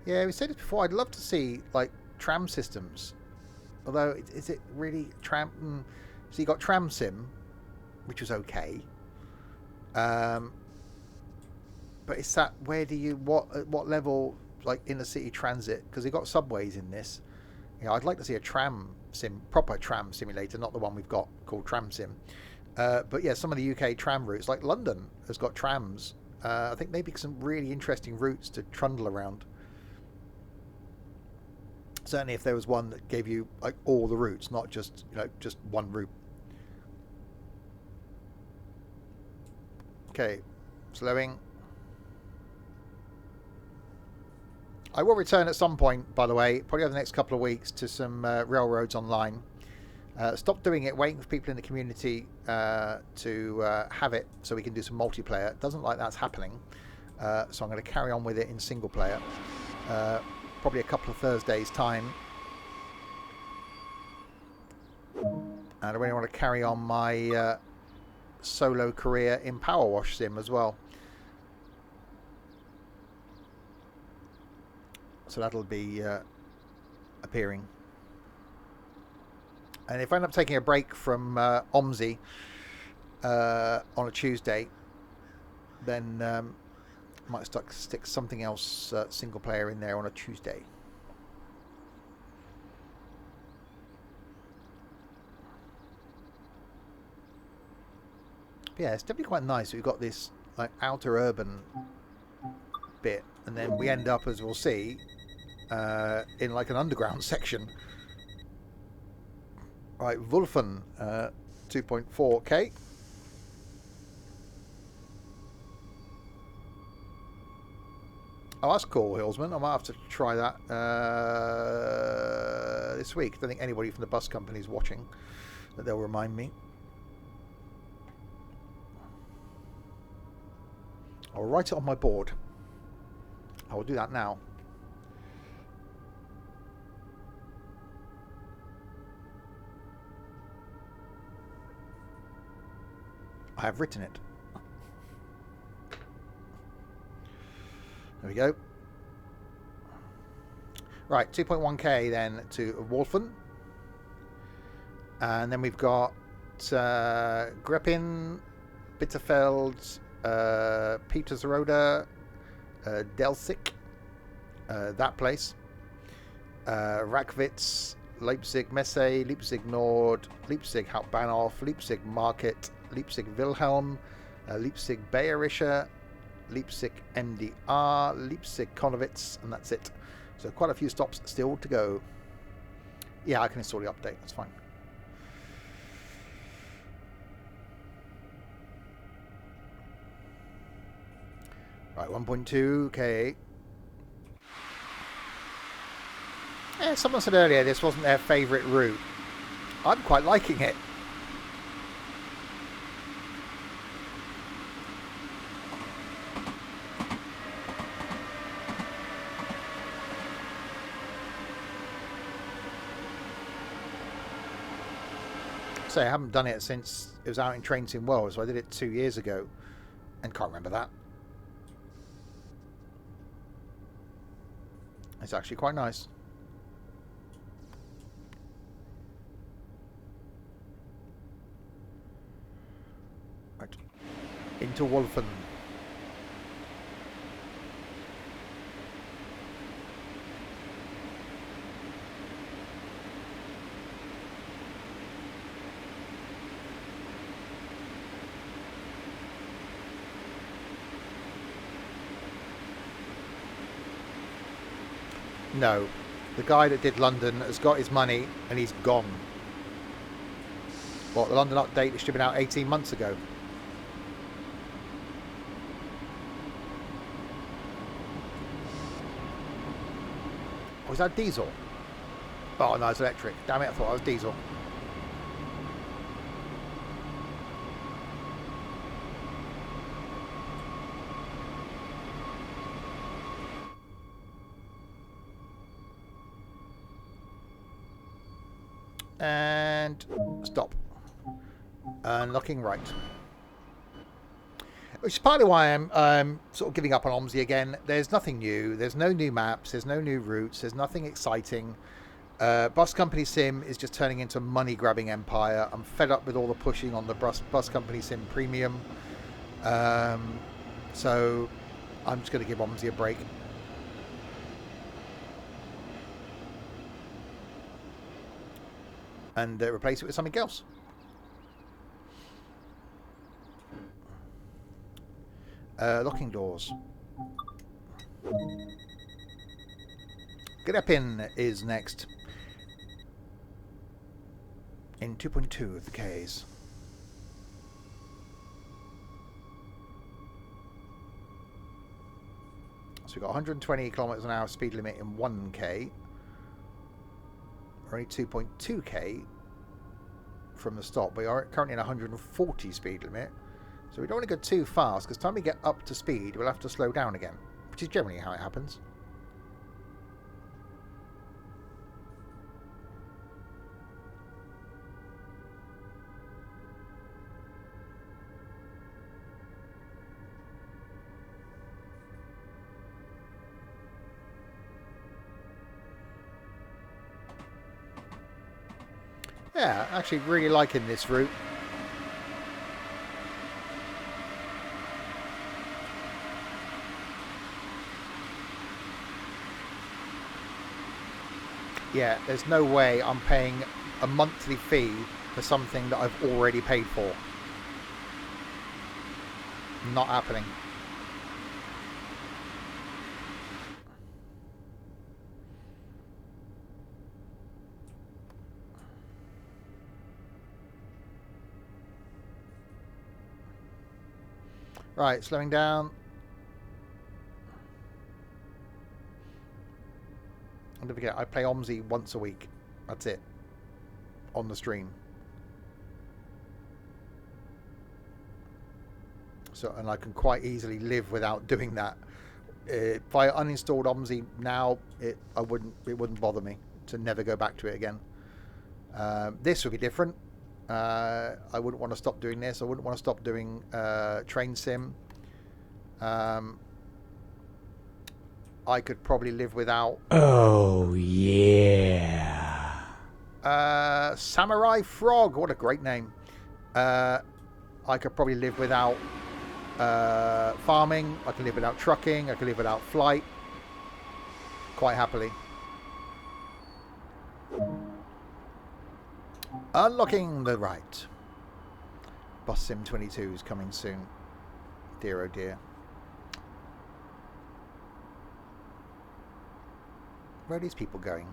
Yeah, we said it before. I'd love to see like tram systems. Although, is it really tram? So you got Tram Sim, which was okay. But it's that, where do you, what level, like inner city transit? Because you've got subways in this. You know, I'd like to see a tram sim, proper tram simulator, not the one we've got called Tram Sim. But yeah, some of the UK tram routes, like London has got trams. I think maybe some really interesting routes to trundle around. Certainly if there was one that gave you like all the routes, not just, you know, just one route. Okay, slowing. I will return at some point, by the way, probably over the next couple of weeks, to some Railroads Online. Stop doing it, waiting for people in the community to have it so we can do some multiplayer. It doesn't like that's happening. So I'm going to carry on with it in single player. Probably a couple of Thursdays' time. And I really want to carry on my solo career in Power Wash Sim as well. So that'll be appearing. And if I end up taking a break from OMSI on a Tuesday, then might stick something else single player in there on a Tuesday. But yeah, it's definitely quite nice. We've got this like outer urban bit, and then we end up, as we'll see, in like an underground section. Right, Wulfen, 2.4K. Oh, that's cool, Hillsman. I might have to try that this week. I don't think anybody from the bus company is watching, but they'll remind me. I'll write it on my board. I will do that now. I have written it. There we go. Right, 2.1K then to Wolfen. And then we've got Greppin, Bitterfeld, Petersroda, Delsic, that place. Rackwitz, Leipzig Messe, Leipzig Nord, Leipzig Hauptbahnhof, Leipzig Market, Leipzig Wilhelm, Leipzig Bayerische, Leipzig MDR, Leipzig Konowitz, and that's it. So quite a few stops still to go. Yeah, I can install the update, that's fine. Right, 1.2K. Yeah, someone said earlier this wasn't their favourite route. I'm quite liking it. So I haven't done it since it was out in Train Sim World, so I did it 2 years ago and can't remember that. It's actually quite nice. Right. Into Wolfen. No, the guy that did London has got his money and he's gone. What, the London update should have been out 18 months ago. Or was that diesel? Oh no, it's electric. Damn it, I thought I was diesel. And stop. And looking right. Which is partly why I'm sort of giving up on OMSI again. There's nothing new. There's no new maps. There's no new routes. There's nothing exciting. Bus Company Sim is just turning into a money-grabbing empire. I'm fed up with all the pushing on the Bus Company Sim Premium. So I'm just going to give OMSI a break. And replace it with something else. Locking doors. Greppin is next. In 2.2 of the Ks. So we've got 120 kilometers an hour speed limit in 1k. We're only 2.2k from the stop. We are currently in 140 speed limit. So we don't want to go too fast, because time we get up to speed, we'll have to slow down again, which is generally how it happens. Yeah, actually really liking this route. Yeah, there's no way I'm paying a monthly fee for something that I've already paid for. Not happening. Right, slowing down. And don't forget, I play OMSI once a week. That's it. On the stream. So, and I can quite easily live without doing that. If I uninstalled OMSI now, it wouldn't bother me to never go back to it again. This would be different. I wouldn't want to stop doing this. I wouldn't want to stop doing train sim. I could probably live without. Oh yeah. Samurai Frog. What a great name. I could probably live without farming. I can live without trucking. I can live without flight. Quite happily. Unlocking the right. Bus Sim 22 is coming soon. Dear oh dear. Where are these people going?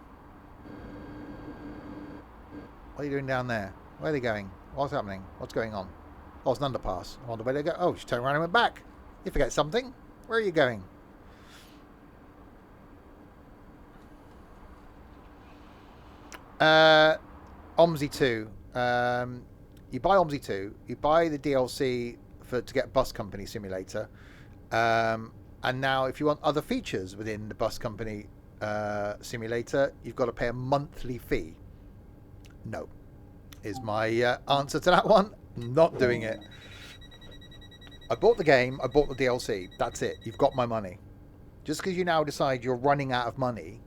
What are you doing down there? Where are they going? What's happening? What's going on? Oh, it's an underpass. I wonder where they go. Oh, she turned around and went back. You forget something. Where are you going? OMSI 2. You buy OMSI 2. You buy the DLC to get Bus Company Simulator. And now if you want other features within the Bus Company Simulator, you've got to pay a monthly fee. No. Is my answer to that one. Not doing it. I bought the game. I bought the DLC. That's it. You've got my money. Just because you now decide you're running out of money,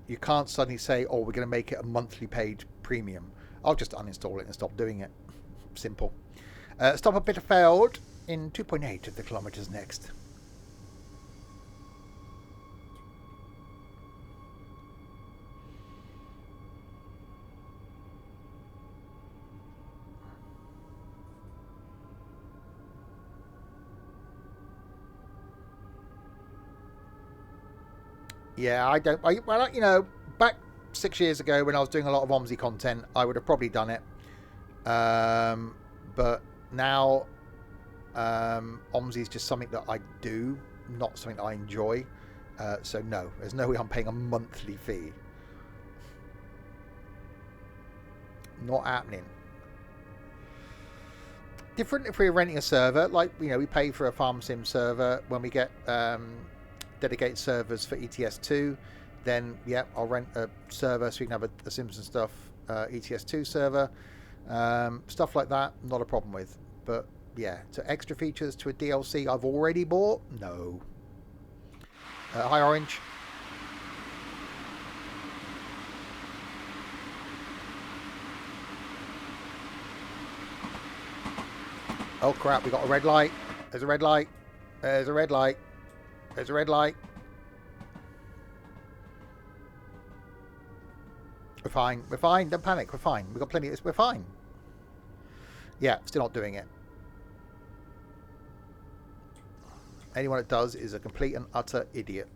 you can't suddenly say, oh, we're going to make it a monthly paid premium. I'll just uninstall it and stop doing it. Simple. Stop a bit failed in 2.8 of the kilometers next. Yeah, well, you know, back 6 years ago when I was doing a lot of OMSI content, I would have probably done it. But now, OMSI is just something that I do, not something that I enjoy. So no, there's no way I'm paying a monthly fee. Not happening. Different if we're renting a server, like, you know, we pay for a farm sim server when we get dedicated servers for ETS2, then yeah, I'll rent a server so we can have a Sims and Stuff ETS2 server. Stuff like that, not a problem with. But yeah, to extra features to a DLC I've already bought, no. Hi Orange. Oh crap, we got a red light. There's a red light. There's a red light. There's a red light. We're fine. We're fine. Don't panic. We're fine. We've got plenty of this. We're fine. Yeah, still not doing it. Anyone that does is a complete and utter idiot.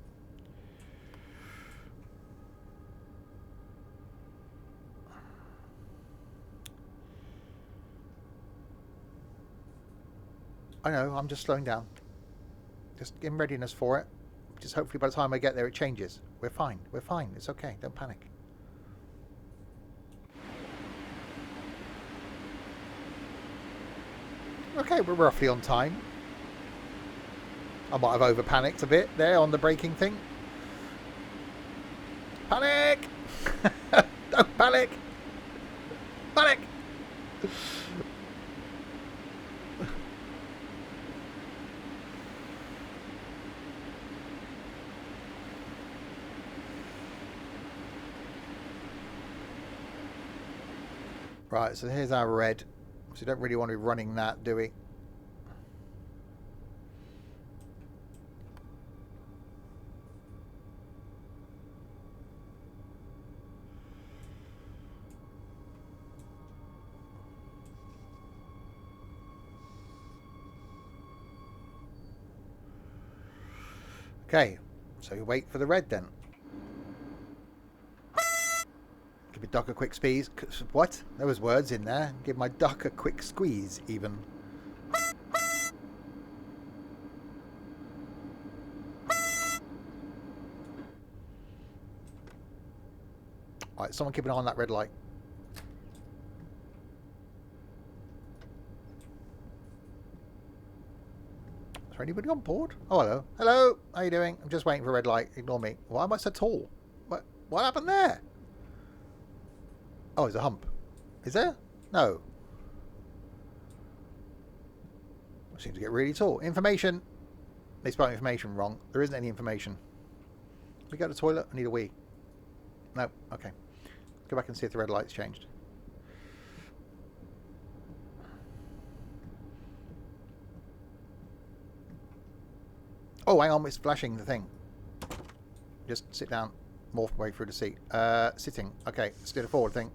I know, I'm just slowing down. Just in readiness for it. Just hopefully by the time I get there it changes. We're fine. We're fine. It's okay. Don't panic. Okay, we're roughly on time. I might have over-panicked a bit there on the braking thing. Panic! Don't panic! Panic! Right, so here's our red. So you don't really want to be running that, do we? Okay, so you wait for the red then. Give my duck a quick squeeze. What? There was words in there. Give my duck a quick squeeze, even. Alright, someone keep an eye on that red light. Is there anybody on board? Oh, hello. Hello! How you doing? I'm just waiting for a red light. Ignore me. Why am I so tall? What happened there? Oh, there's a hump. Is there? No. I seem to get really tall. Information. They spelled information wrong. There isn't any information. We go to the toilet? I need a wee. No. Okay. Go back and see if the red light's changed. Oh, hang on. It's flashing the thing. Just sit down. Morph way through the seat. Sitting. Okay. Let's do the forward thing.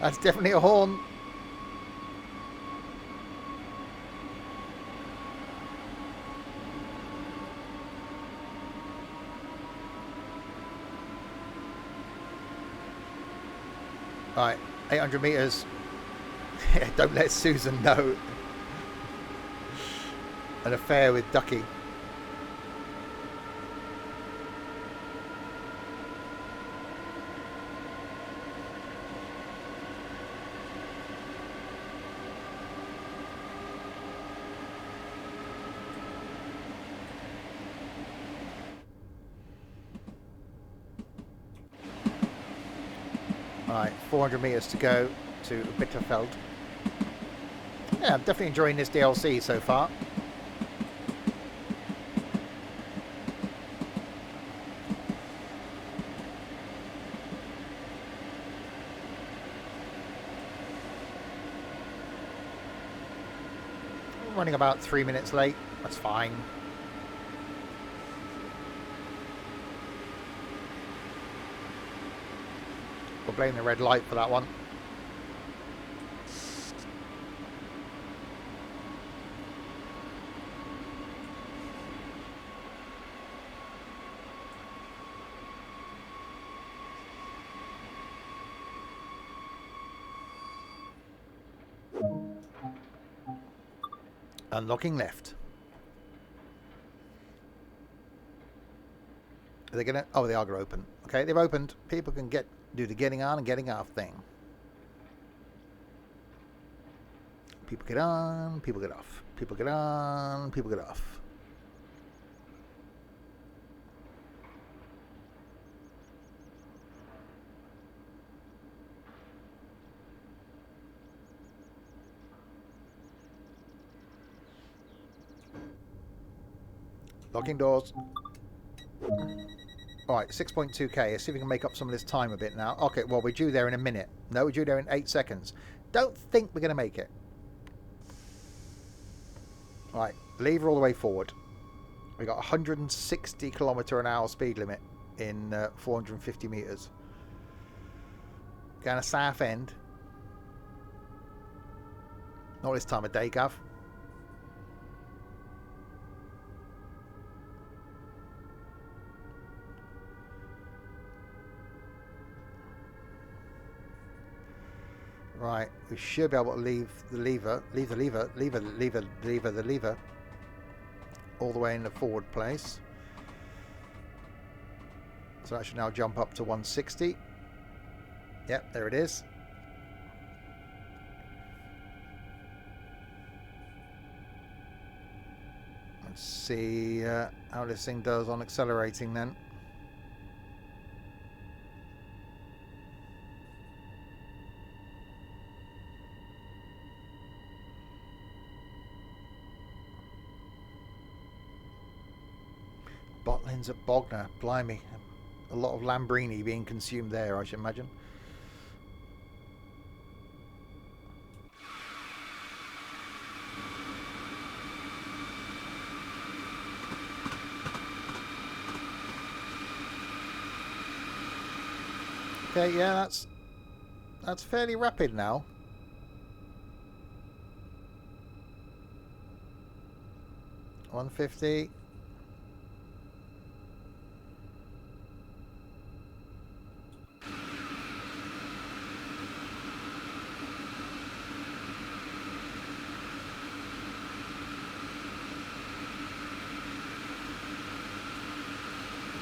That's definitely a horn. Right, 800 meters. Don't let Susan know. An affair with Ducky. Alright, 400 meters to go to Bitterfeld. Yeah, I'm definitely enjoying this DLC so far. I'm running about 3 minutes late. That's fine. We'll blame the red light for that one. Unlocking left. Are they gonna? Oh, they are gonna open. Okay, they've opened. People can do the getting on and getting off thing. People get on, people get off. People get on, people get off. Locking doors. Alright, 6.2k. Let's see if we can make up some of this time a bit now. Okay, well, we're due there in a minute. No, we're due there in 8 seconds. Don't think we're going to make it. Alright, lever all the way forward. We got 160 km/h speed limit in 450 meters. Going to south end. Not this time of day, Gav. Right, we should be able to leave the lever all the way in the forward place. So that should now jump up to 160. Yep, there it is. Let's see how this thing does on accelerating then. Botlins at Bognor, blimey. A lot of Lambrini being consumed there, I should imagine. Okay, yeah, that's fairly rapid now. $150.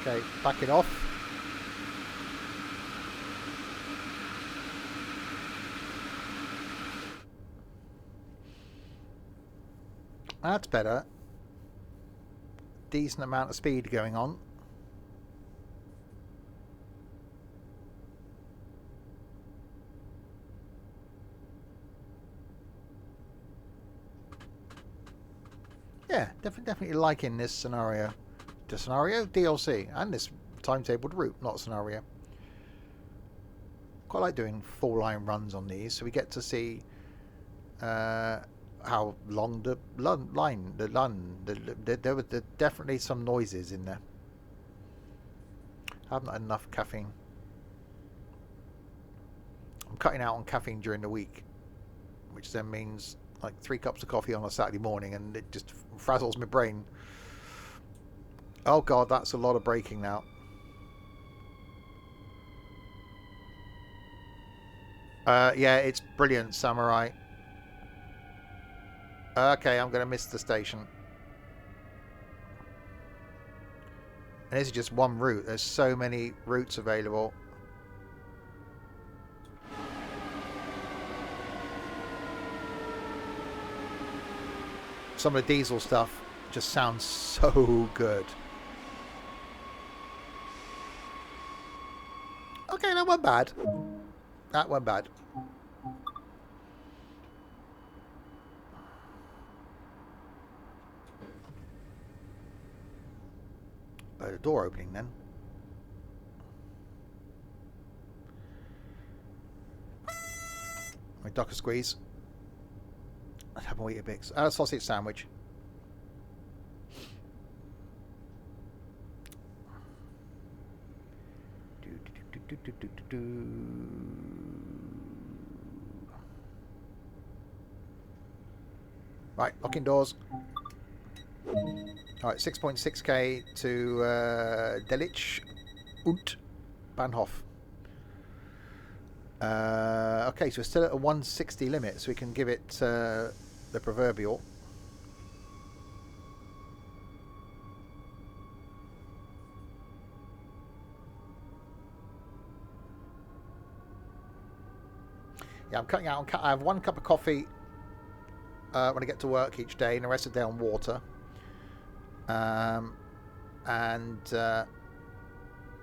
Okay, back it off. That's better. Decent amount of speed going on. Yeah, definitely liking this scenario. The scenario, DLC, and this timetabled route, not scenario. Quite like doing full line runs on these, so we get to see how long the line, there were definitely some noises in there. I haven't had enough caffeine. I'm cutting out on caffeine during the week, which then means like 3 cups of coffee on a Saturday morning, and it just frazzles my brain. Oh god, that's a lot of braking now. Yeah, it's brilliant, Samurai. Okay, I'm going to miss the station. And this is just one route. There's so many routes available. Some of the diesel stuff just sounds so good. Okay, that wasn't bad. That wasn't bad. The door opening then. My duck a squeeze. Let's have a Weetabix. A sausage sandwich. Right, locking doors. Alright, 6.6k to Delitzsch und Bahnhof. Okay, so we're still at a 160 limit, so we can give it the proverbial. Yeah, I'm cutting out. I have 1 cup of coffee when I get to work each day, and the rest of the day on water.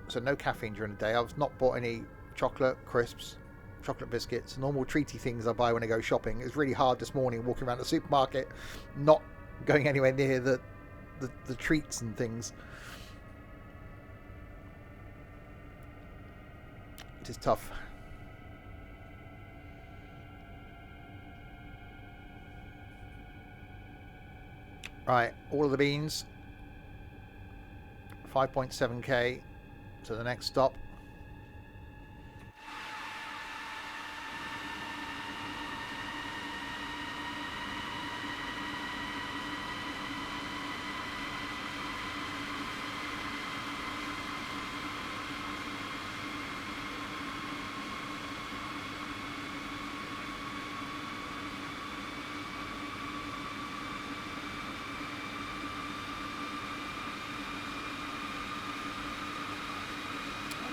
So no caffeine during the day. I've not bought any chocolate, crisps, chocolate biscuits, normal treaty things I buy when I go shopping. It was really hard this morning walking around the supermarket, not going anywhere near the treats and things. It is tough. Right, all of the beans. 5.7k to the next stop.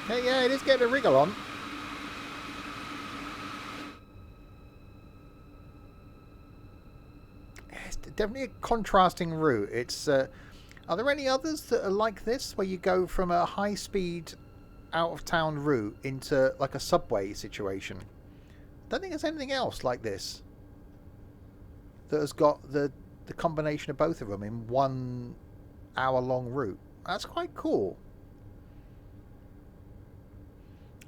Okay, yeah, it is getting a wriggle on. It's definitely a contrasting route. It's are there any others that are like this, where you go from a high-speed out-of-town route into like a subway situation? Don't think there's anything else like this that has got the combination of both of them in 1 hour-long route. That's quite cool.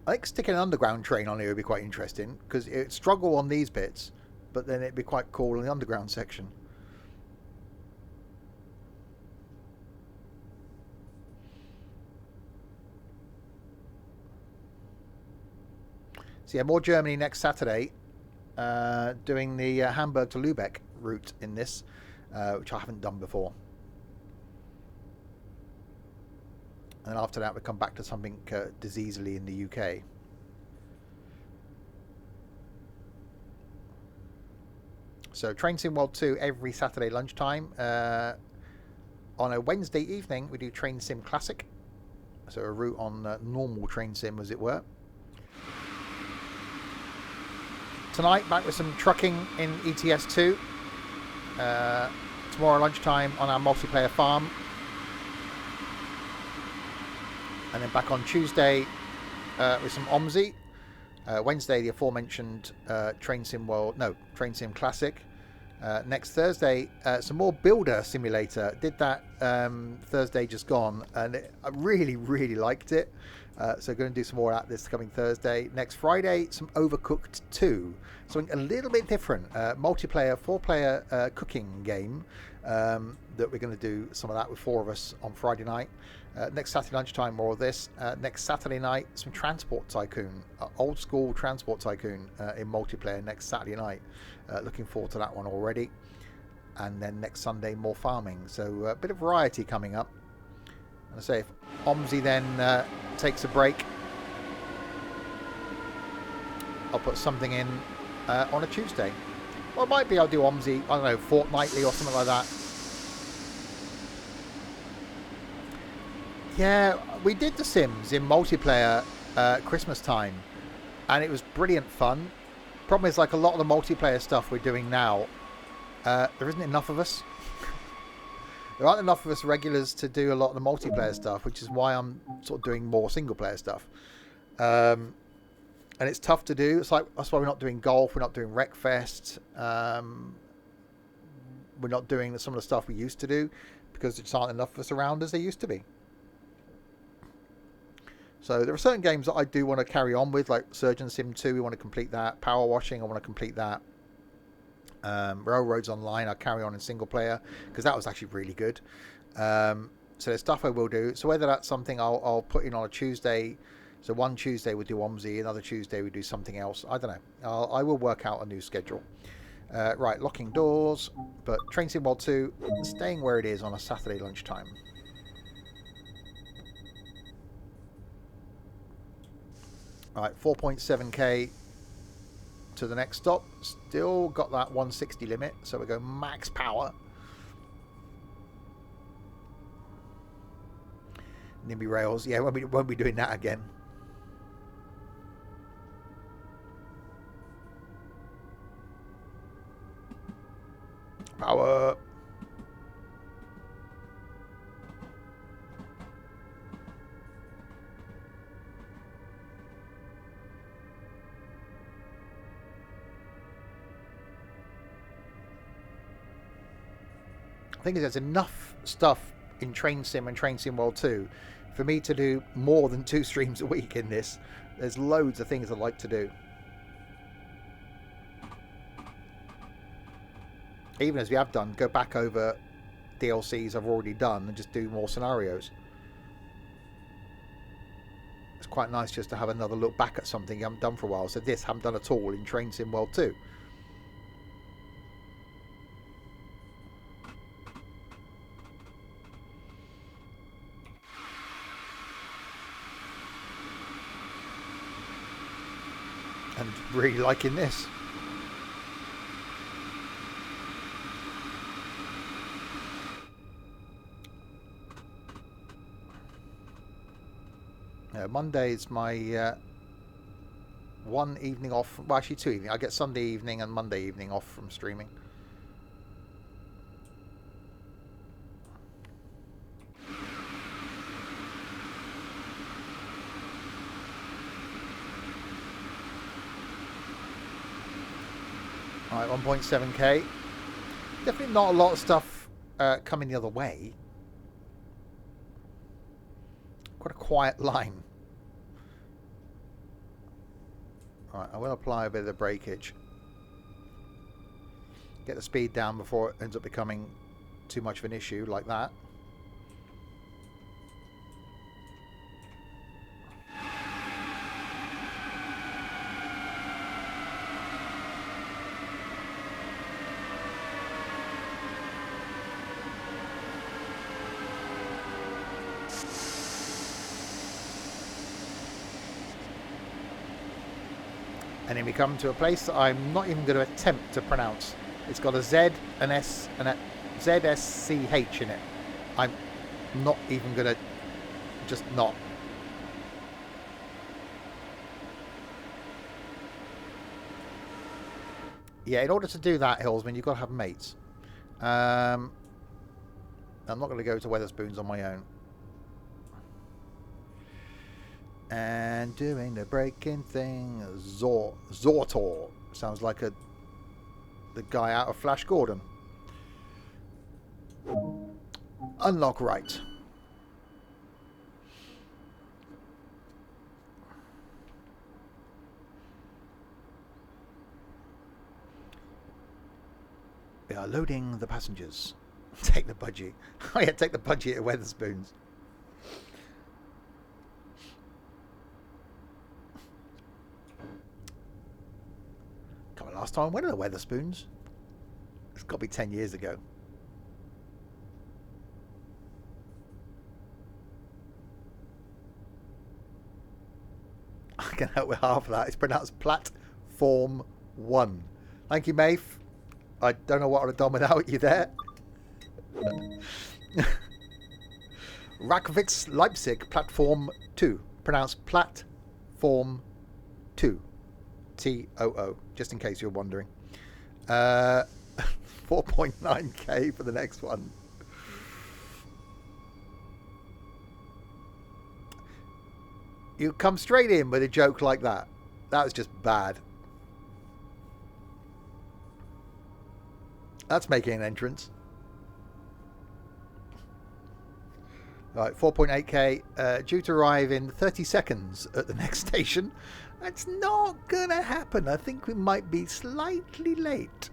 I think sticking an underground train on here would be quite interesting, because it'd struggle on these bits, but then it'd be quite cool in the underground section. So yeah, more Germany next Saturday, doing the Hamburg to Lübeck route in this, which I haven't done before. And then after that we come back to something diseasely in the UK. So Train Sim World 2 every Saturday lunchtime. On a Wednesday evening we do Train Sim Classic, so a route on normal Train Sim, as it were. Tonight back with some trucking in ETS2. Tomorrow lunchtime on our multiplayer farm. And then back on Tuesday with some OMSI. Wednesday, the aforementioned Train Sim Classic. Next Thursday, some more Builder Simulator. Did that Thursday just gone, and I really, really liked it. So going to do some more of that this coming Thursday. Next Friday, some Overcooked 2. Something a little bit different. Multiplayer, 4-player cooking game that we're going to do some of that with 4 of us on Friday night. Next Saturday lunchtime, more of this. Next Saturday night, some Transport Tycoon. Old school Transport Tycoon in multiplayer next Saturday night. Looking forward to that one already. And then next Sunday, more farming. So a bit of variety coming up. And I say, if OMSI then takes a break, I'll put something in on a Tuesday. Or it might be I'll do OMSI, I don't know, fortnightly or something like that. Yeah, we did The Sims in multiplayer Christmas time, and it was brilliant fun. Problem is, like a lot of the multiplayer stuff we're doing now, there isn't enough of us. There aren't enough of us regulars to do a lot of the multiplayer stuff, which is why I'm sort of doing more single player stuff. And it's tough to do. It's like, that's why we're not doing golf, we're not doing Wreckfest, we're not doing some of the stuff we used to do, because there just aren't enough of us around as there used to be. So there are certain games that I do want to carry on with, like Surgeon Sim 2, we want to complete that. Power Washing, I want to complete that. Railroads Online, I'll carry on in single player, because that was actually really good. So there's stuff I will do. So whether that's something I'll put in on a Tuesday, so one Tuesday we do OMSI, another Tuesday we do something else. I don't know. I will work out a new schedule. Right, locking doors. But Train Sim World 2, staying where it is on a Saturday lunchtime. Right, 4.7k to the next stop. Still got that 160 limit, so we go max power. NIMBY rails, yeah, won't be doing that again. Power. I think there's enough stuff in Train Sim and Train Sim World 2 for me to do more than 2 streams a week in this. There's loads of things I'd like to do. Even as we have done, go back over DLCs I've already done and just do more scenarios. It's quite nice just to have another look back at something you haven't done for a while. So this I haven't done at all in Train Sim World 2. And really liking this. Monday's my one evening off. Well, actually 2 evenings. I get Sunday evening and Monday evening off from streaming. Alright, 1.7k. Definitely not a lot of stuff coming the other way. Quite a quiet line. Alright, I will apply a bit of the breakage. Get the speed down before it ends up becoming too much of an issue like that. And then we come to a place that I'm not even going to attempt to pronounce. It's got a Z, an S, and a ZSCH in it. I'm not even going to, just not. Yeah, in order to do that, Hillsman, you've got to have mates. I'm not going to go to Weatherspoons on my own. And doing the breaking thing, Zortor. Sounds like the guy out of Flash Gordon. Unlock right. We are loading the passengers. Take the budgie. Oh yeah, take the budgie at Weatherspoons. Last time I went to the Weatherspoons, it's got to be 10 years ago. I can help with half of that. It's pronounced Platform 1. Thank you, Maeve. I don't know what I'd have done without you there. Rakowitz, Leipzig, Platform 2. Pronounced Platform 2. TOO, just in case you're wondering. 4.9k for the next one. You come straight in with a joke like that. That was just bad. That's making an entrance. Right, 4.8k, due to arrive in 30 seconds at the next station. That's not gonna happen. I think we might be slightly late.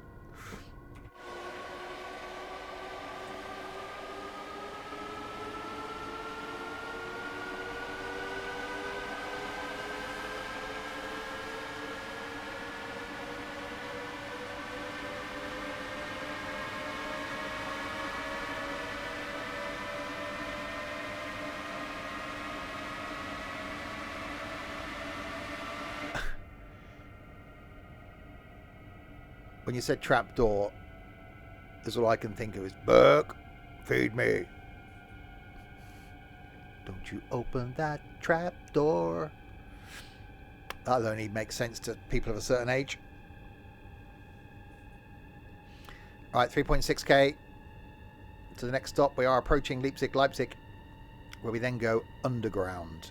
When you said trapdoor, that's all I can think of is Burke, feed me. Don't you open that trapdoor. That'll only make sense to people of a certain age. Alright, 3.6k. To the next stop, we are approaching Leipzig, where we then go underground.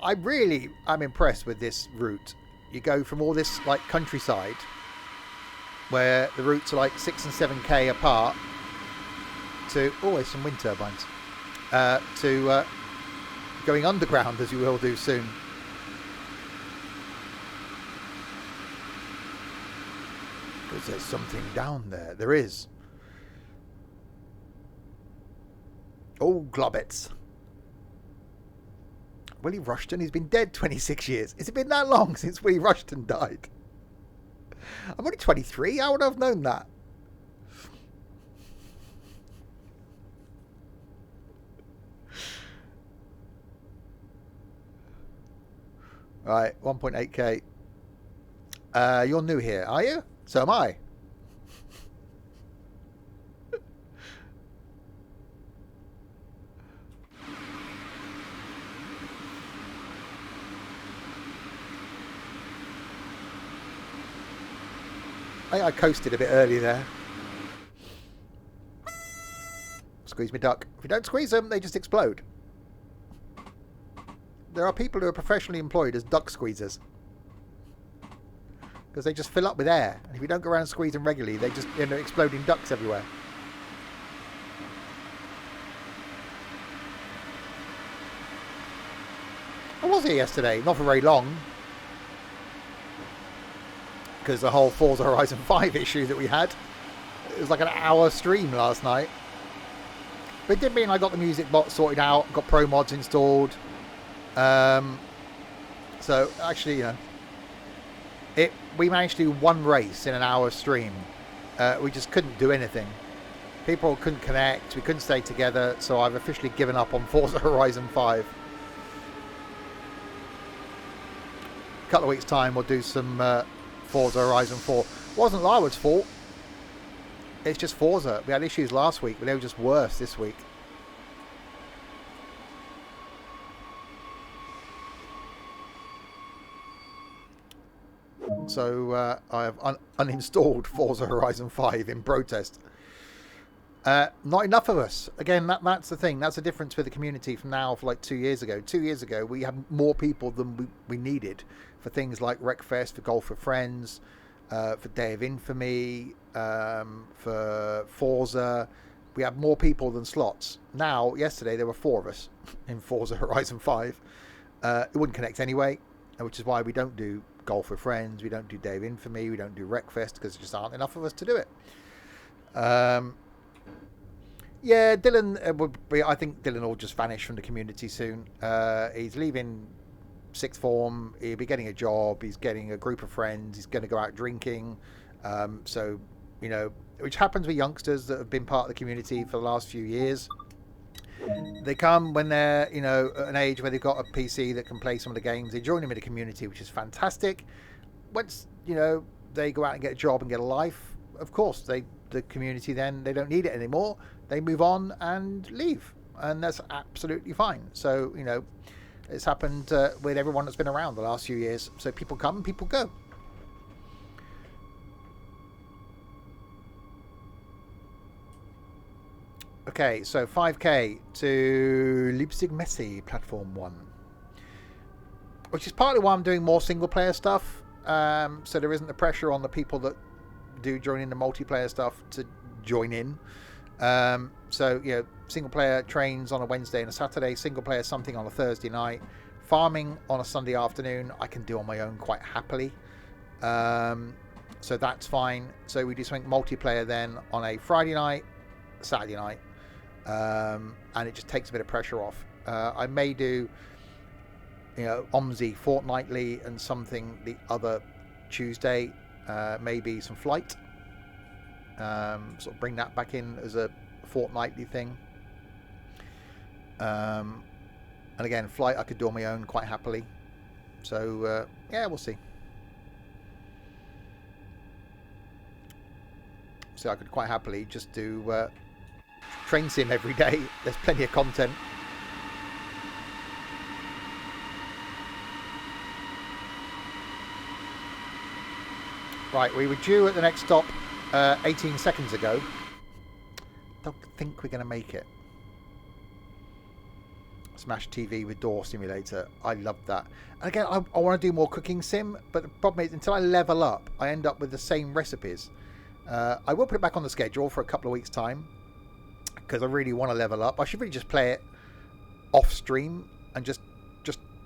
I'm impressed with this route. You go from all this like countryside, where the routes are like 6 and 7k apart, to there's some wind turbines, to going underground, as you will do soon. Because there's something down there. There is. Oh, Globbets. Willie Rushton, he's been dead 26 years. Has it been that long since Willie Rushton died? I'm only 23. How would I have known that? Right, 1.8k. You're new here, are you? So am I. I coasted a bit early there. Squeeze me duck. If you don't squeeze them, they just explode. There are people who are professionally employed as duck squeezers. Because they just fill up with air. And if you don't go around squeezing regularly, they just end up exploding ducks everywhere. I was here yesterday, not for very long. Because the whole Forza Horizon 5 issue that we had. It was like an hour stream last night. But it did mean I got the music bot sorted out, got pro mods installed. So actually, you know, we managed to do one race in an hour stream. We just couldn't do anything. People couldn't connect, we couldn't stay together, so I've officially given up on Forza Horizon 5. A couple of weeks time we'll do some Forza Horizon 4. It wasn't Larwood's fault. It's just Forza. We had issues last week, but they were just worse this week. So I have uninstalled Forza Horizon 5 in protest. Not enough of us. Again, that's the thing. That's the difference with the community from now for like 2 years ago. 2 years ago, we had more people than we needed for things like Wreckfest, for Golf with Friends, for Day of Infamy, for Forza. We had more people than slots. Now, yesterday, there were 4 of us in Forza Horizon 5. It wouldn't connect anyway, which is why we don't do Golf with Friends, we don't do Day of Infamy, we don't do Wreckfest, because there just aren't enough of us to do it. Yeah, Dylan I think Dylan will just vanish from the community soon. He's leaving sixth form. He'll be getting a job. He's getting a group of friends. He's going to go out drinking. So, you know, which happens with youngsters that have been part of the community for the last few years. They come when they're, you know, at an age where they've got a PC that can play some of the games. They join them in the community, which is fantastic. Once, you know, they go out and get a job and get a life, of course, the community then, they don't need it anymore. They move on and leave. And that's absolutely fine. So, you know, it's happened with everyone that's been around the last few years. So people come, people go. Okay, so 5k to Leipzig Messi Platform 1. Which is partly why I'm doing more single player stuff. So there isn't the pressure on the people that do join in the multiplayer stuff to join in. So, you know, single player trains on a Wednesday and a Saturday, single player something on a Thursday night, farming on a Sunday afternoon, I can do on my own quite happily. So that's fine. So we do something multiplayer then on a Friday night, Saturday night, and it just takes a bit of pressure off. I may do, you know, OMSI fortnightly and something the other Tuesday, maybe some flight. Sort of bring that back in as a fortnightly thing. And again, flight I could do on my own quite happily. So yeah, we'll see. So I could quite happily just do train sim every day. There's plenty of content. Right, we were due at the next stop 18 seconds ago. Don't think we're going to make it. Smash TV with Door Simulator. I love that. And again, I want to do more cooking sim, but the problem is until I level up, I end up with the same recipes. I will put it back on the schedule for a couple of weeks' time because I really want to level up. I should really just play it off stream and just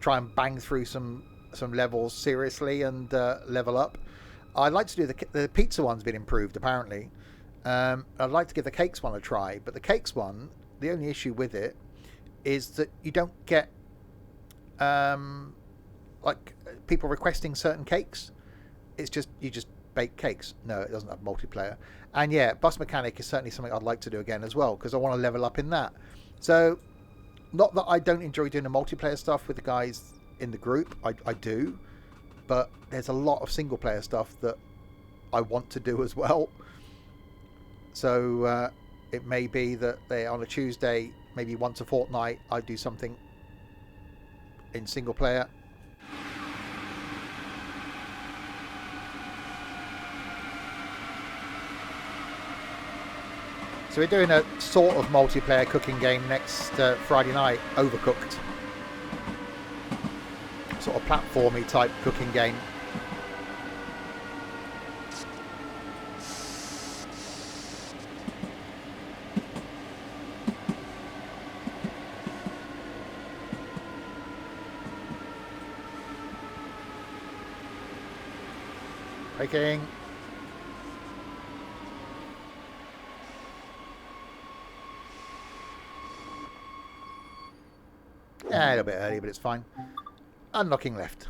try and bang through some levels seriously and level up. I'd like to do the pizza one's been improved apparently. I'd like to give the cakes one a try, but the cakes one, the only issue with it is that you don't get like people requesting certain cakes. It's just you just bake cakes. No, it doesn't have multiplayer. And yeah, bus mechanic is certainly something I'd like to do again as well because I want to level up in that. So not that I don't enjoy doing the multiplayer stuff with the guys in the group, I do, but there's a lot of single player stuff that I want to do as well. So it may be that on a Tuesday, maybe once a fortnight, I do something in single player. So we're doing a sort of multiplayer cooking game next Friday night, Overcooked. Sort of platformy type cooking game. Breaking. Yeah, a little bit early, but it's fine. Unlocking left.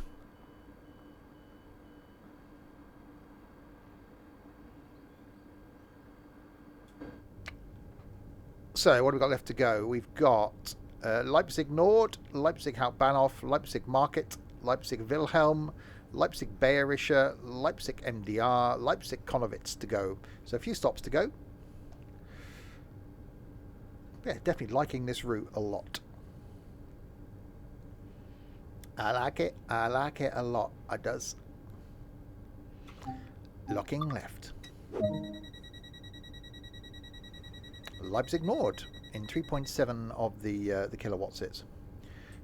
So, what have we got left to go? We've got Leipzig Nord, Leipzig Hauptbahnhof, Leipzig Market, Leipzig Wilhelm, Leipzig Bayerische, Leipzig MDR, Leipzig Konowitz to go. So, a few stops to go. Yeah, definitely liking this route a lot. I like it a lot. I does. Locking left. Leipzig Nord in 3.7 of the kilowatts is.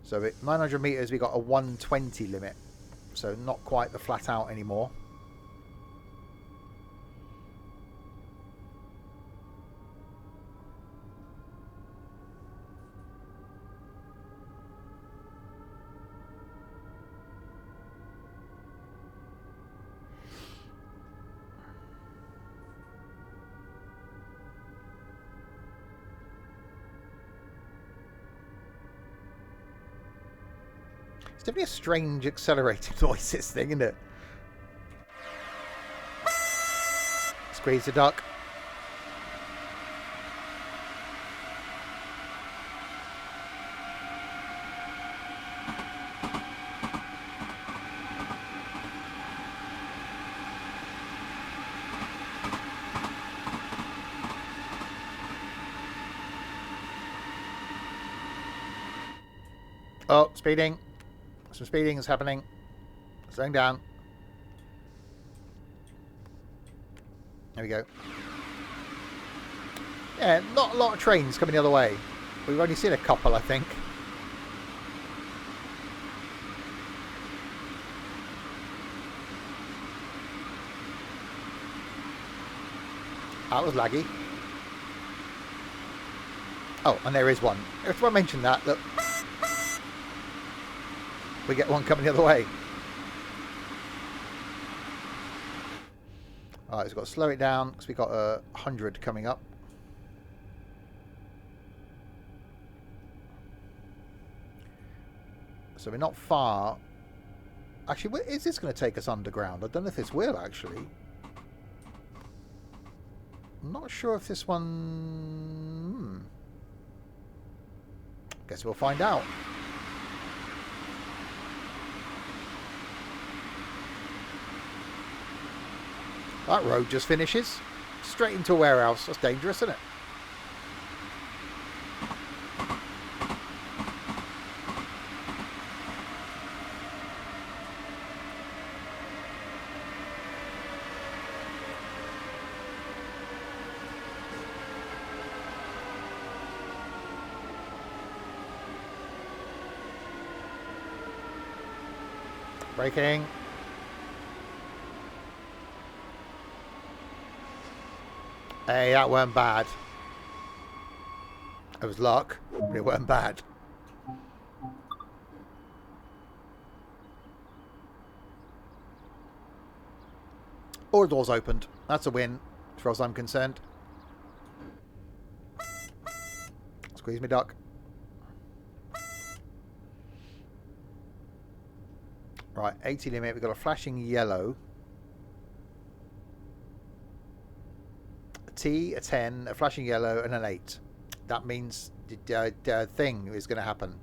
So at 900 meters we got a 120 limit. So not quite the flat out anymore. It's definitely a strange accelerating noise, this thing, isn't it? Squeeze the duck. Oh, speeding. Some speeding is happening. Slowing down. There we go. Yeah, not a lot of trains coming the other way. We've only seen a couple, I think. That was laggy. Oh, and there is one. If I mention that, look. We get one coming the other way. Alright, we've got to slow it down because we've got 100 coming up. So we're not far. Actually, is this going to take us underground? I don't know if this will, actually. I'm not sure if this one... Guess we'll find out. That road just finishes. Straight into a warehouse. That's dangerous, isn't it? Braking. Hey, that weren't bad. It was luck, but it weren't bad. All the doors opened. That's a win, as far as I'm concerned. Squeeze me, duck. Right, 80 limit. We've got a flashing yellow. A T, a 10, a flashing yellow, and an 8. That means the thing is going to happen.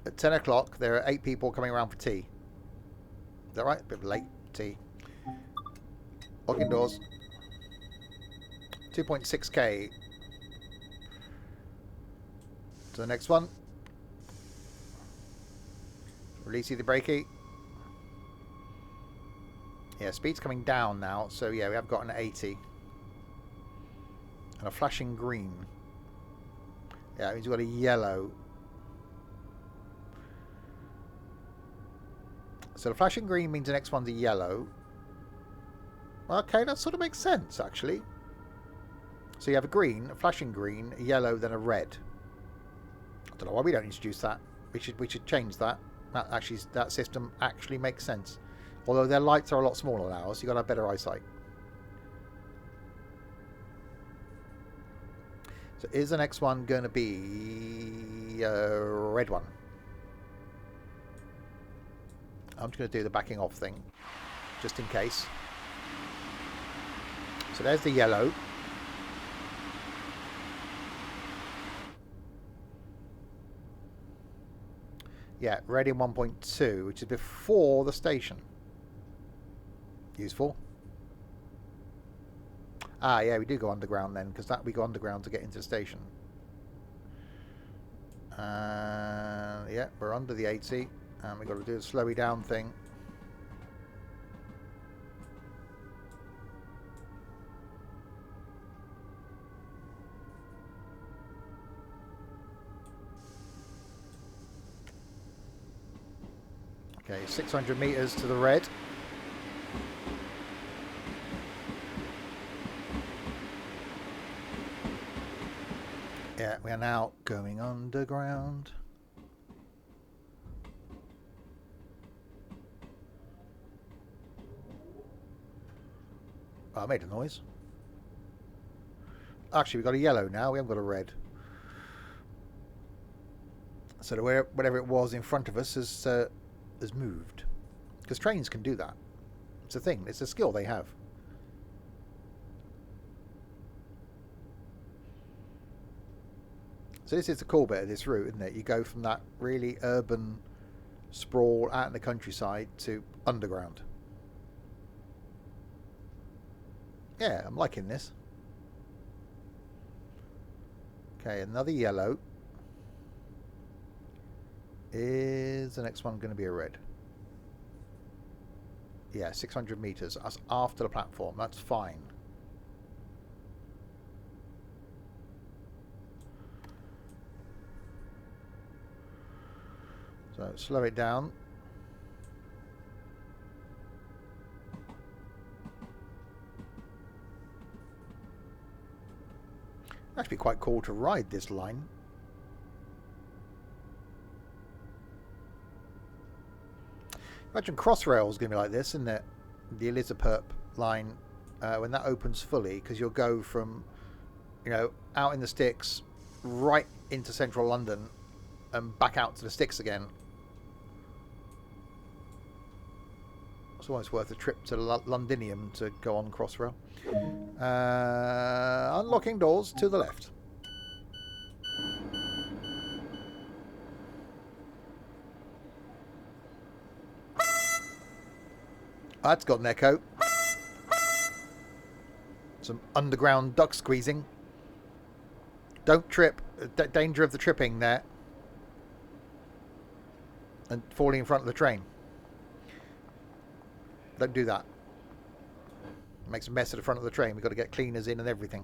At 10 o'clock, there are 8 people coming around for tea. Is that right? A bit of late tea. Locking doors. 2.6k. To the next one. Releasing the brakey. Yeah, speed's coming down now, so yeah, we have got an 80. And a flashing green. Yeah, it means we've got a yellow. So the flashing green means the next one's a yellow. Okay, that sort of makes sense, actually. So you have a green, a flashing green, a yellow, then a red. I don't know why we don't introduce that. We should change that. That system actually makes sense. Although their lights are a lot smaller than ours, you've got to have better eyesight. So is the next one going to be a red one? I'm just going to do the backing off thing, just in case. So there's the yellow. Yeah, red in 1.2, which is before the station. Useful. Ah, yeah, we do go underground then, because we go underground to get into the station. Yeah, we're under the 80, and we've got to do the slowy down thing. Okay, 600 meters to the red. Yeah, we are now going underground. Oh, I made a noise. Actually, we've got a yellow now. We haven't got a red. So whatever it was in front of us has moved. Because trains can do that. It's a thing. It's a skill they have. So this is the cool bit of this route, isn't it? You go from that really urban sprawl out in the countryside to underground. Yeah, I'm liking this. Okay, another yellow. Is the next one going to be a red? Yeah, 600 meters. That's after the platform. That's fine. So slow it down. That'd be quite cool to ride this line. Imagine Crossrail is going to be like this, isn't it? The Elizabeth line, when that opens fully, because you'll go from, out in the sticks, right into central London, and back out to the sticks again. It's almost worth a trip to Londinium to go on Crossrail. Unlocking doors to the left. That's got an echo. Some underground duck squeezing. Don't trip. Danger of the tripping there. And falling in front of the train. Don't do that. It makes a mess of the front of the train. We've got to get cleaners in and everything.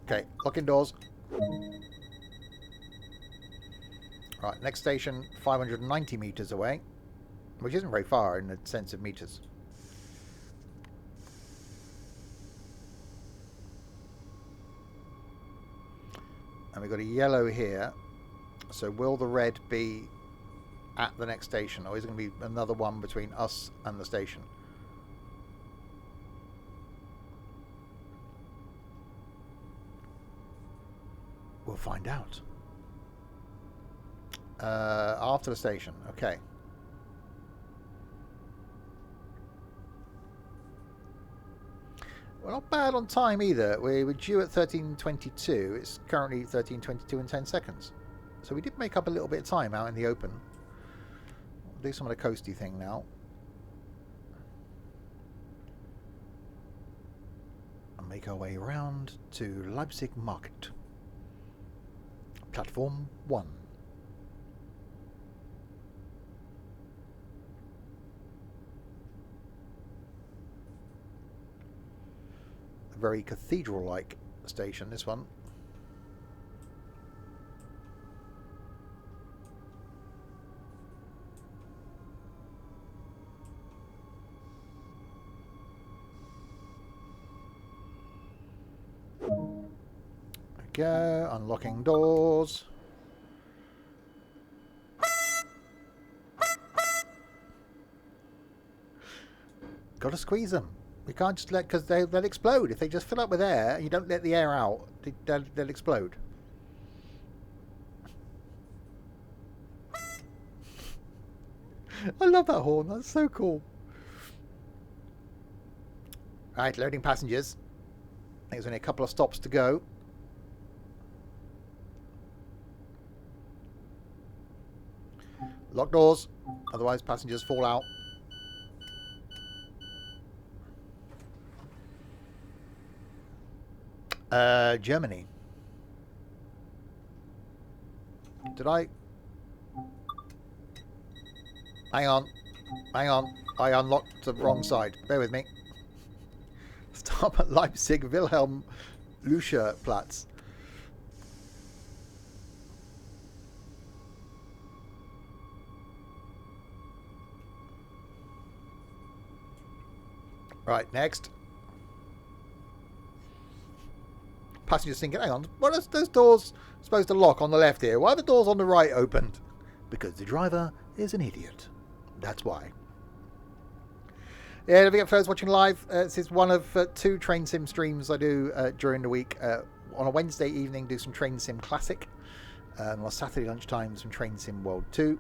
Okay, locking doors. Right, next station, 590 meters away, which isn't very far in the sense of meters. And we've got a yellow here. So will the red be at the next station, or is it going to be another one between us and the station? We'll find out. After the station, okay. We're not bad on time either. We were due at 13:22. It's currently 13:22 and 10 seconds. So we did make up a little bit of time out in the open. We'll do some of the coasty thing now. And make our way around to Leipzig Market. Platform 1. very cathedral-like station, this one. Go, unlocking doors. Got to squeeze them. We can't just let, because they'll explode. If they just fill up with air and you don't let the air out, they'll explode. I love that horn. That's so cool. Right, loading passengers. I think there's only a couple of stops to go. Lock doors, otherwise passengers fall out. Germany. Did I? Hang on. Hang on. I unlocked the wrong side. Bear with me. Stop at Leipzig, Wilhelm Lucia Platz. Right, next. Passengers thinking, hang on, what are those doors supposed to lock on the left here? Why are the doors on the right opened? Because the driver is an idiot. That's why. Yeah, don't forget, folks, watching live. This is one of 2 train sim streams I do during the week. On a Wednesday evening, do some Train Sim Classic. On a Saturday lunchtime, some Train Sim World 2.